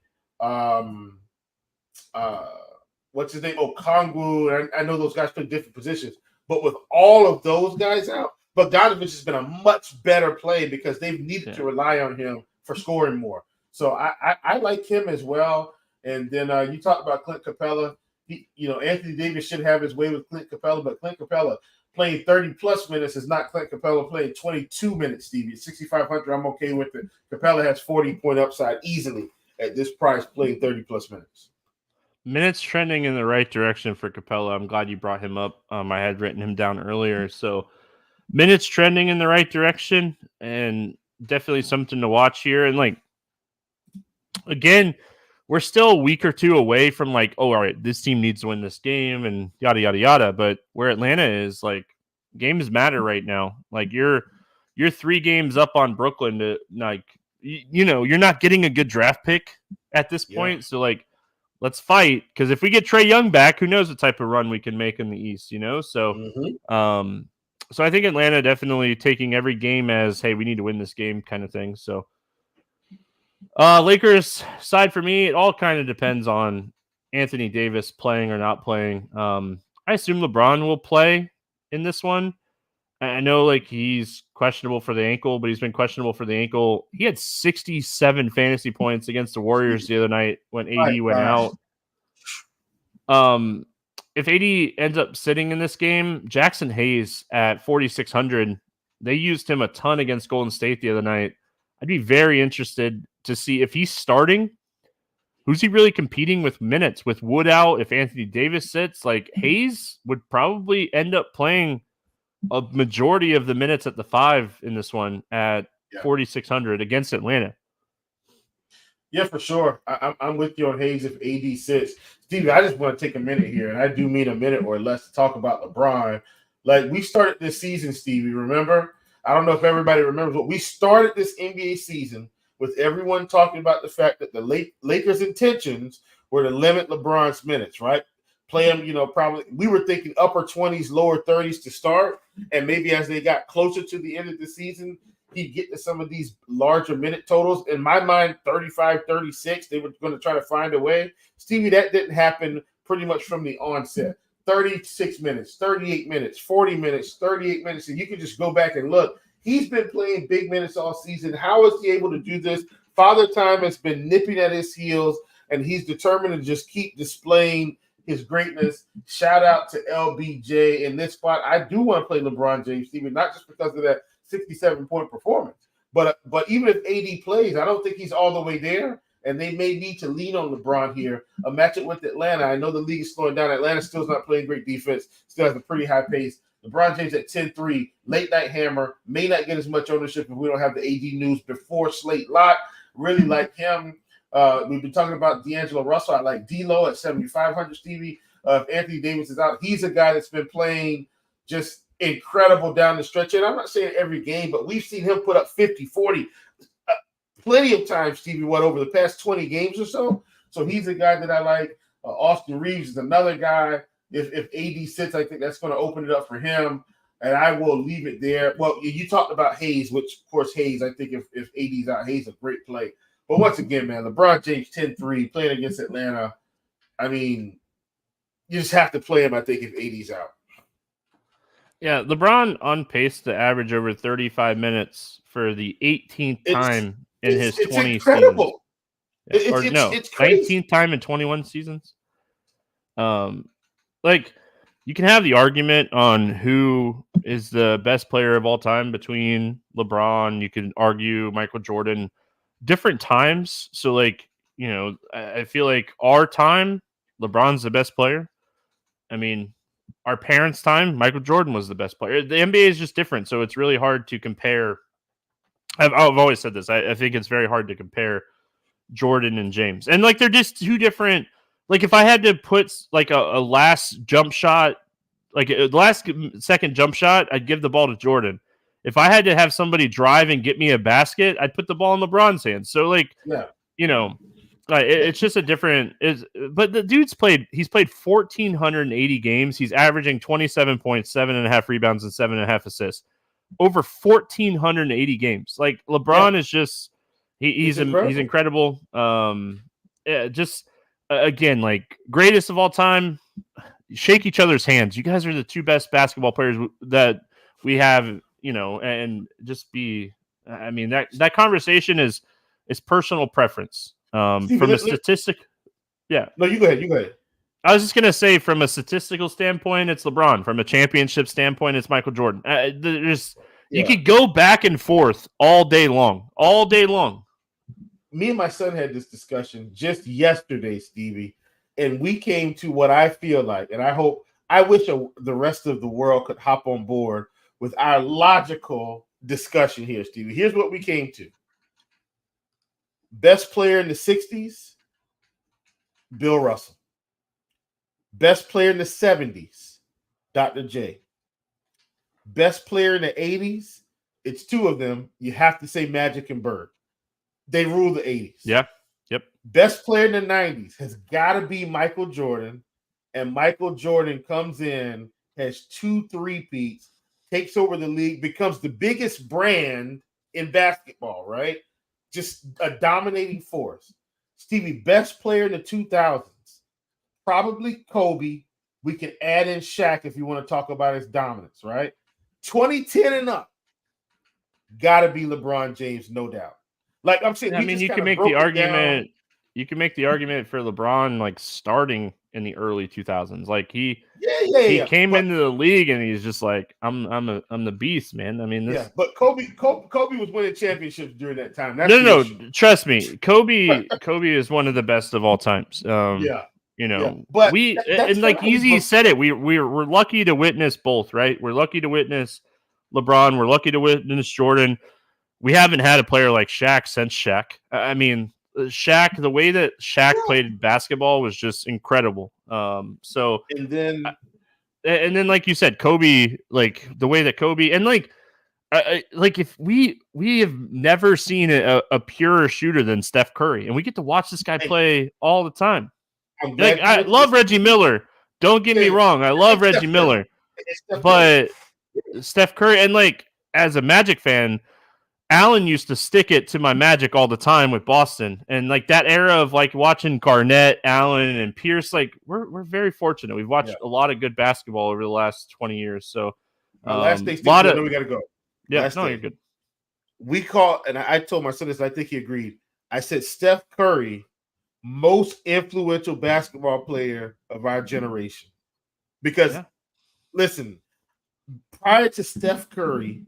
what's his name? Okongwu. I know those guys play different positions, but with all of those guys out, Bogdanovich has been a much better play because they've needed to rely on him for scoring more. So I like him as well. And then you talked about Clint Capella. Anthony Davis should have his way with Clint Capella, but Clint Capella playing 30-plus minutes is not Clint Capella playing 22 minutes, Stevie. At 6,500, I'm okay with it. Capella has 40-point upside easily at this price playing 30-plus minutes. Minutes trending in the right direction for Capella. I'm glad you brought him up. I had written him down earlier. So minutes trending in the right direction and definitely something to watch here. And like, again, we're still a week or two away from like, oh, all right, this team needs to win this game and yada, yada, yada. But where Atlanta is, like, games matter right now. Like, you're 3 games up on Brooklyn to, like, you're not getting a good draft pick at this point. Yeah. So, like, let's fight. Because if we get Trae Young back, who knows what type of run we can make in the East, So, so I think Atlanta definitely taking every game as, hey, we need to win this game kind of thing. So, Lakers side for me, it all kind of depends on Anthony Davis playing or not playing. I assume LeBron will play in this one. I know like he's questionable for the ankle, but he's been questionable for the ankle. He had 67 fantasy points against the Warriors the other night when AD went out. If AD ends up sitting in this game, Jackson Hayes at 4,600, they used him a ton against Golden State the other night. I'd be very interested to see if he's starting, who's he really competing with minutes with Wood out? If Anthony Davis sits, like Hayes would probably end up playing a majority of the minutes at the 5 in this one at 4,600 against Atlanta. Yeah, for sure. I'm with you on Hayes if AD sits. Stevie, I just want to take a minute here, and I do mean a minute or less to talk about LeBron. Like, we started this season, Stevie, remember? I don't know if everybody remembers, but we started this NBA season with everyone talking about the fact that the Lakers' intentions were to limit LeBron's minutes, right? Play him, probably we were thinking upper 20s, lower 30s to start. And maybe as they got closer to the end of the season, he'd get to some of these larger minute totals. In my mind, 35, 36, they were going to try to find a way. Stevie, that didn't happen pretty much from the onset. 36 minutes, 38 minutes, 40 minutes, 38 minutes. And you can just go back and look. He's been playing big minutes all season. How is he able to do this? Father Time has been nipping at his heels, and he's determined to just keep displaying his greatness. Shout out to LBJ in this spot. I do want to play LeBron James, Stephen, not just because of that 67-point performance, but even if AD plays, I don't think he's all the way there, and they may need to lean on LeBron here. A matchup with Atlanta. I know the league is slowing down. Atlanta still's not playing great defense, still has a pretty high pace. LeBron James at 10-3, late night hammer, may not get as much ownership if we don't have the AD news before slate lock. Really like him. We've been talking about D'Angelo Russell. I like D'Lo at 7,500, Stevie. If Anthony Davis is out, he's a guy that's been playing just incredible down the stretch. And I'm not saying every game, but we've seen him put up 50, 40, plenty of times, Stevie, over the past 20 games or so. So he's a guy that I like. Austin Reeves is another guy. If AD sits, I think that's going to open it up for him, and I will leave it there. Well, you talked about Hayes, which, of course, Hayes, I think if AD's out, Hayes is a great play. But once again, man, LeBron James 10-3, playing against Atlanta. I mean, you just have to play him, I think, if AD's out. Yeah, LeBron on pace to average over 35 minutes for the 18th time in his It's 20 seasons. incredible. Yeah. Or no, It's crazy. 19th time in 21 seasons. Like you can have the argument on who is the best player of all time between LeBron. You can argue Michael Jordan, different times. So like, I feel like our time, LeBron's the best player. I mean, our parents' time, Michael Jordan was the best player. The NBA is just different, so it's really hard to compare. I've always said this. I think it's very hard to compare Jordan and James, and like they're just two different. Like if I had to put like a last jump shot, like a last second jump shot, I'd give the ball to Jordan. If I had to have somebody drive and get me a basket, I'd put the ball in LeBron's hands. So like, it's just a different but the dude's he's played 1,480 games. He's averaging 27 points, 7.5 rebounds, and 7.5 assists over 1,480 games. Like LeBron is just he's incredible. Just again, like greatest of all time. Shake each other's hands. You guys are the two best basketball players that we have, and just be. I mean that conversation is personal preference. From a statistic, yeah. No, you go ahead. I was just gonna say, from a statistical standpoint, it's LeBron. From a championship standpoint, it's Michael Jordan. You could go back and forth all day long. Me and my son had this discussion just yesterday, Stevie, and we came to what I feel like, and I wish the rest of the world could hop on board with our logical discussion here, Stevie. Here's what we came to. Best player in the 60s, Bill Russell. Best player in the 70s, Dr. J. Best player in the 80s, it's two of them. You have to say Magic and Bird. They rule the 80s. Yeah. Yep. Best player in the 90s has got to be Michael Jordan. And Michael Jordan comes in, has 2 3-peats, takes over the league, becomes the biggest brand in basketball, right? Just a dominating force. Stevie, best player in the 2000s, probably Kobe. We can add in Shaq if you want to talk about his dominance, right? 2010 and up, got to be LeBron James, no doubt. Like I'm saying, I mean, you can make the argument. You can make the argument for LeBron like starting in the early 2000s. Like he came into the league and he's just like, I'm the beast, man. I mean, but Kobe was winning championships during that time. That's no, trust me, Kobe is one of the best of all times. But like Easy said it, we're lucky to witness both, right? We're lucky to witness LeBron. We're lucky to witness Jordan. We haven't had a player like Shaq since Shaq. I mean, Shaq, the way that Shaq played basketball was just incredible. And then like you said, Kobe, like the way that Kobe and like if we have never seen a purer shooter than Steph Curry, and we get to watch this guy play all the time. Like I love Reggie Miller. Don't get me wrong, I love Reggie Miller, but Steph Curry, and like as a Magic fan, Allen used to stick it to my Magic all the time with Boston, and like that era of like watching Garnett, Allen, and Pierce. Like we're very fortunate. We've watched a lot of good basketball over the last 20 years. So last day, Steve, I know we got to go. Yeah, you're good. We call, and I told my son this. I think he agreed. I said Steph Curry, most influential basketball player of our generation, because listen, prior to Steph Curry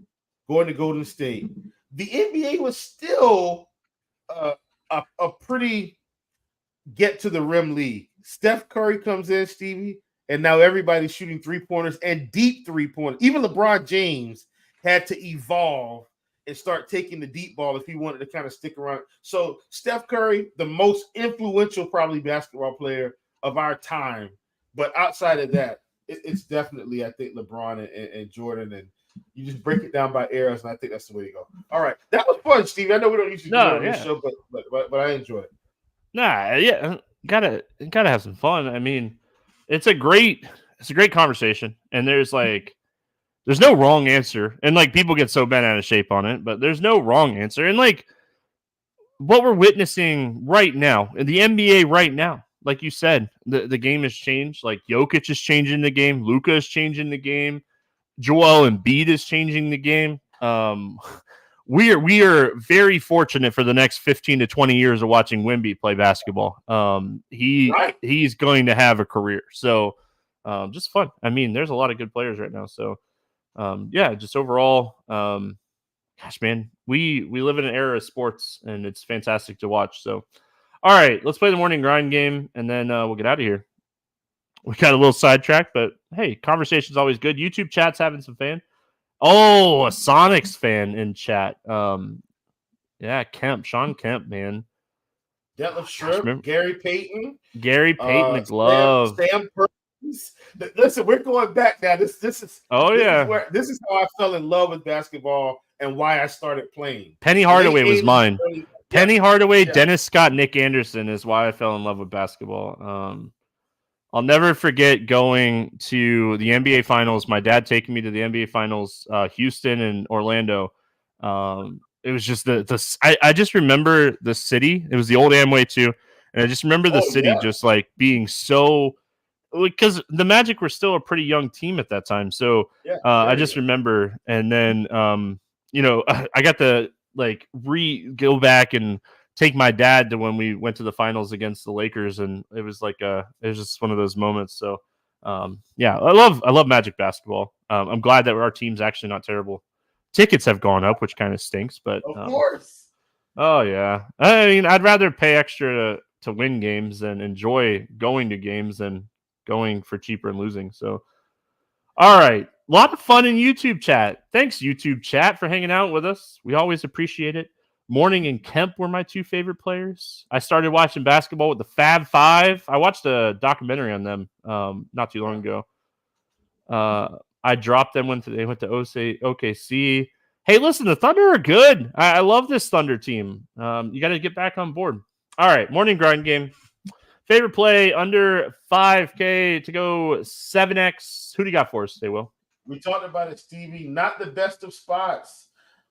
going to Golden State, the NBA was still a pretty get to the rim league. Steph Curry comes in, Stevie, and now everybody's shooting 3-pointers and deep 3-pointers. Even LeBron James had to evolve and start taking the deep ball if he wanted to kind of stick around. So Steph Curry, the most influential probably basketball player of our time. But outside of that, it's definitely, I think, LeBron and Jordan, and you just break it down by eras, and I think that's the way to go. All right, that was fun, Steve. I know we don't usually do it on this show, but I enjoy it. Gotta have some fun. I mean, it's a great conversation, and there's no wrong answer, and like people get so bent out of shape on it, but there's no wrong answer, and like what we're witnessing right now in the NBA right now, like you said, the game has changed. Like Jokic is changing the game, Luka is changing the game. Joel Embiid is changing the game. We are very fortunate for the next 15 to 20 years of watching Wemby play basketball. He's going to have a career. So just fun. I mean, there's a lot of good players right now. So just overall, gosh, man, we live in an era of sports, and it's fantastic to watch. So, all right, let's play the morning grind game, and then we'll get out of here. We got a little sidetracked, but hey, conversation's always good. YouTube chat's having some fan. Oh, a Sonics fan in chat. Sean Kemp, man. Detlef Shrimp, Gary Payton, the glove. Sam Perkins. Listen, we're going back now. This is how I fell in love with basketball and why I started playing. Penny Hardaway was mine. Penny Hardaway, Dennis Scott, Nick Anderson is why I fell in love with basketball. I'll never forget going to the NBA Finals. My dad taking me to the NBA Finals, Houston and Orlando. It was just I just remember the city. It was the old Amway too, and I just remember the city just like being so, because the Magic were still a pretty young team at that time. So I just remember, and then I got to like go back and take my dad to when we went to the finals against the Lakers, and it was like it was just one of those moments. So I love Magic basketball. I'm glad that our team's actually not terrible. Tickets have gone up, which kind of stinks, but of course. Oh yeah, I mean, I'd rather pay extra to win games than enjoy going to games than going for cheaper and losing. So, all right, a lot of fun in YouTube chat. Thanks, YouTube chat, for hanging out with us. We always appreciate it. Morning and Kemp were my two favorite players. I started watching basketball with the Fab Five. I watched a documentary on them not too long ago. I dropped them when they went to OKC. Hey, listen, the Thunder are good. I love this Thunder team. You got to get back on board. All right, morning grind game. Favorite play under 5K to go 7X. Who do you got for us today, Will? We talked about it, Stevie. Not the best of spots,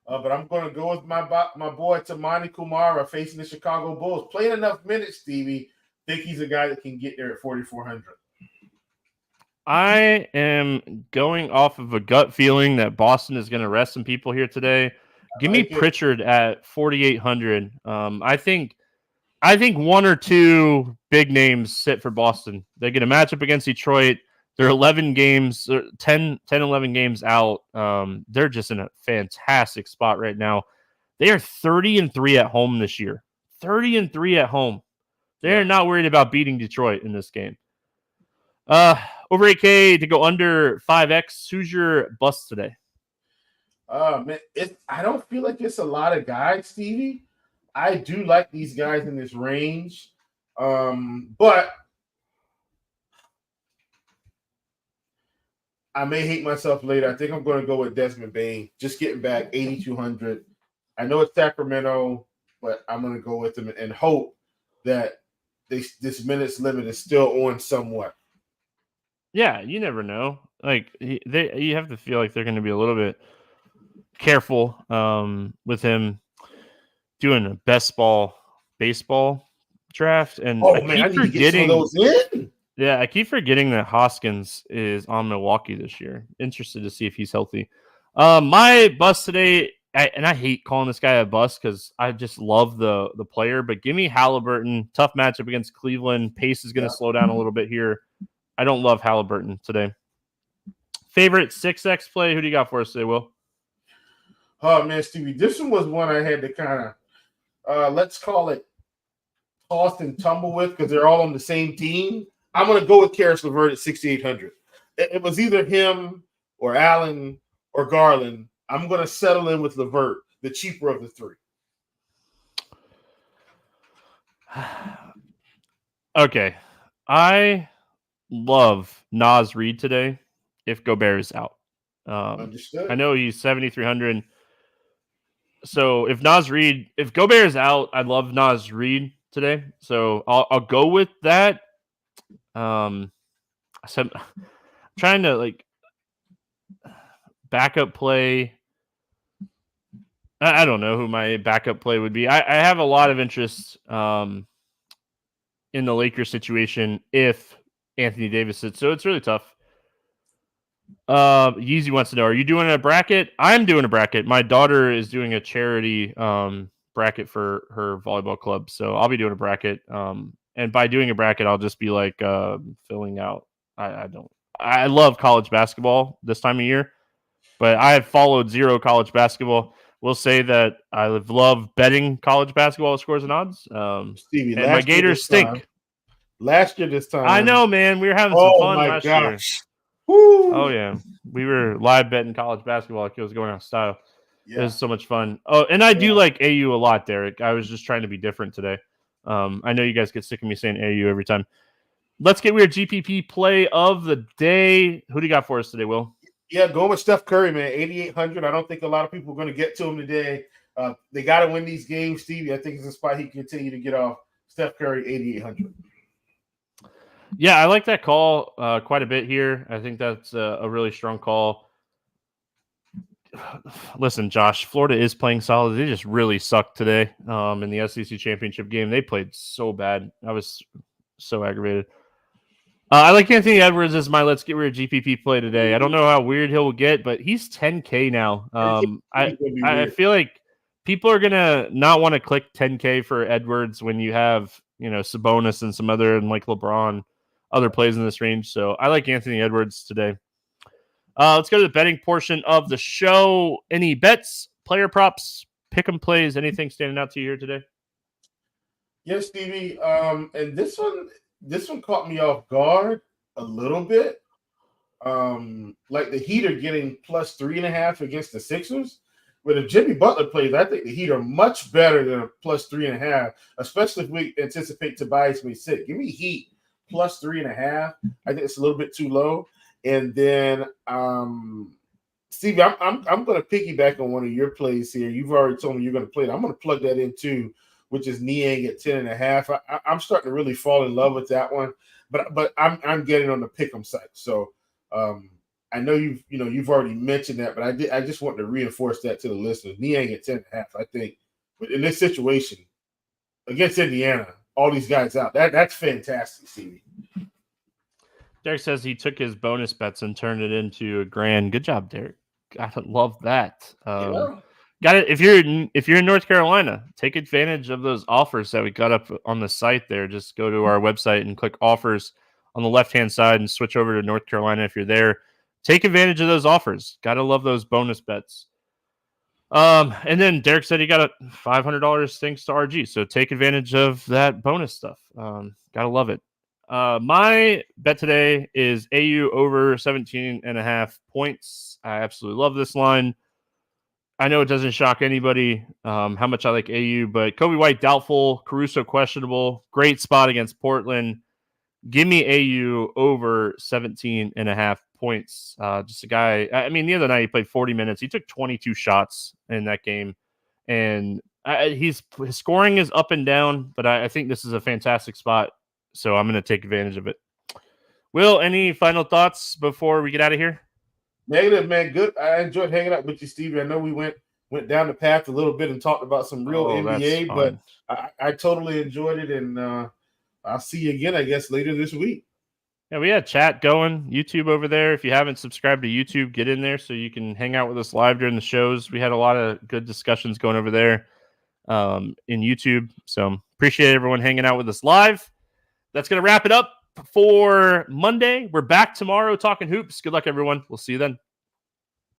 but I'm going to go with my boy Tamani Kumara facing the Chicago Bulls. Playing enough minutes, Stevie. Think he's a guy that can get there at 4,400. I am going off of a gut feeling that Boston is going to rest some people here today. Give me Pritchard at 4,800. I think one or two big names sit for Boston. They get a matchup against Detroit. They're 11 games, 11 games out. They're just in a fantastic spot right now. They are 30-3 at home this year. 30-3 at home. They're not worried about beating Detroit in this game. Over 8K to go under 5X. Who's your bust today? Man, I don't feel like it's a lot of guys, Stevie. I do like these guys in this range, but I may hate myself later. I think I'm going to go with Desmond Bane, just getting back 8,200. I know it's Sacramento, but I'm going to go with them and hope that this minutes limit is still on somewhat. Yeah, you never know. Like you have to feel like they're going to be a little bit careful with him doing a best ball baseball draft. And I keep forgetting those in. Yeah, I keep forgetting that Hoskins is on Milwaukee this year. Interested to see if he's healthy. My bust today, and I hate calling this guy a bust because I just love the player, but give me Halliburton. Tough matchup against Cleveland. Pace is going to slow down a little bit here. I don't love Halliburton today. Favorite 6X play? Who do you got for us today, Will? Oh, man, Stevie, this one was one I had to kind of, let's call it toss and tumble with because they're all on the same team. I'm going to go with Karis LeVert at 6,800. It was either him or Allen or Garland. I'm going to settle in with LeVert, the cheaper of the three. Okay. I love Naz Reid today if Gobert is out. Understood. I know he's 7,300. So if Gobert is out, I love Naz Reid today. So I'll go with that. I'm trying to like backup play. I don't know who my backup play would be. I have a lot of interest in the Lakers situation if Anthony Davis sits. So it's really tough. Yeezy wants to know, are you doing a bracket? I'm doing a bracket. My daughter is doing a charity bracket for her volleyball club, so I'll be doing a bracket. And by doing a bracket, I'll just be like filling out. I love college basketball this time of year, but I have followed zero college basketball. We'll say that I love betting college basketball scores and odds. Stevie, And my Gators stink. Last year this time. I know, man. We were having some fun last year. Woo. Oh yeah, we were live betting college basketball like it was going out of style. Yeah. It was so much fun. Oh, and I do like AU a lot, Derek. I was just trying to be different today. I know you guys get sick of me saying AU every time. Let's get weird. GPP play of the day. Who do you got for us today, Will? Yeah, going with Steph Curry, man. 8,800. I don't think a lot of people are going to get to him today. They got to win these games, Stevie. I think it's a spot he can continue to get off. Steph Curry, 8,800. Yeah, I like that call quite a bit here. I think that's a really strong call. Listen, Josh, Florida is playing solid. They just really sucked today in the SEC championship game. They played so bad. I was so aggravated. I like Anthony Edwards as my let's get weird GPP play today. I don't know how weird he'll get, but he's 10K now. I feel like people are gonna not want to click 10K for Edwards when you have Sabonis and some other and like LeBron, other plays in this range. So I like Anthony Edwards today. Let's go to the betting portion of the show. Any bets, player props, pick 'em plays, anything standing out to you here today? Yes, Stevie. And this one caught me off guard a little bit. Like the Heat are getting plus 3.5 against the Sixers. But if Jimmy Butler plays, I think the Heat are much better than a plus 3.5, especially if we anticipate Tobias may sit. Give me Heat plus 3.5. I think it's a little bit too low. And then, Stevie, I'm going to piggyback on one of your plays here. You've already told me you're going to play it. I'm going to plug that in too, which is Niang at 10.5. I'm starting to really fall in love with that one, but I'm getting on the pick'em site. So I know you've already mentioned that, but I just want to reinforce that to the listeners. Niang at 10.5. I think, but in this situation against Indiana, all these guys out. That's fantastic, Stevie. Derek says he took his bonus bets and turned it into a grand. Good job, Derek. I love that. Got it. If you're in North Carolina, take advantage of those offers that we got up on the site there. Just go to our website and click offers on the left-hand side and switch over to North Carolina if you're there. Take advantage of those offers. Got to love those bonus bets. And then Derek said he got $500 thanks to RG. So take advantage of that bonus stuff. Got to love it. My bet today is AU over 17.5 points. I absolutely love this line. I know it doesn't shock anybody how much I like AU, but Kobe White doubtful, Caruso questionable, great spot against Portland. Give me AU over 17.5 points. Just a guy. I mean, the other night he played 40 minutes. He took 22 shots in that game, and his scoring is up and down. But I think this is a fantastic spot, so I'm going to take advantage of it. Will, any final thoughts before we get out of here? Negative, man. Good. I enjoyed hanging out with you, Stevie. I know we went down the path a little bit and talked about some real NBA, but I totally enjoyed it, and I'll see you again, I guess, later this week. Yeah, we had chat going, YouTube over there. If you haven't subscribed to YouTube, get in there so you can hang out with us live during the shows. We had a lot of good discussions going over there in YouTube. So appreciate everyone hanging out with us live. That's going to wrap it up for Monday. We're back tomorrow talking hoops. Good luck, everyone. We'll see you then.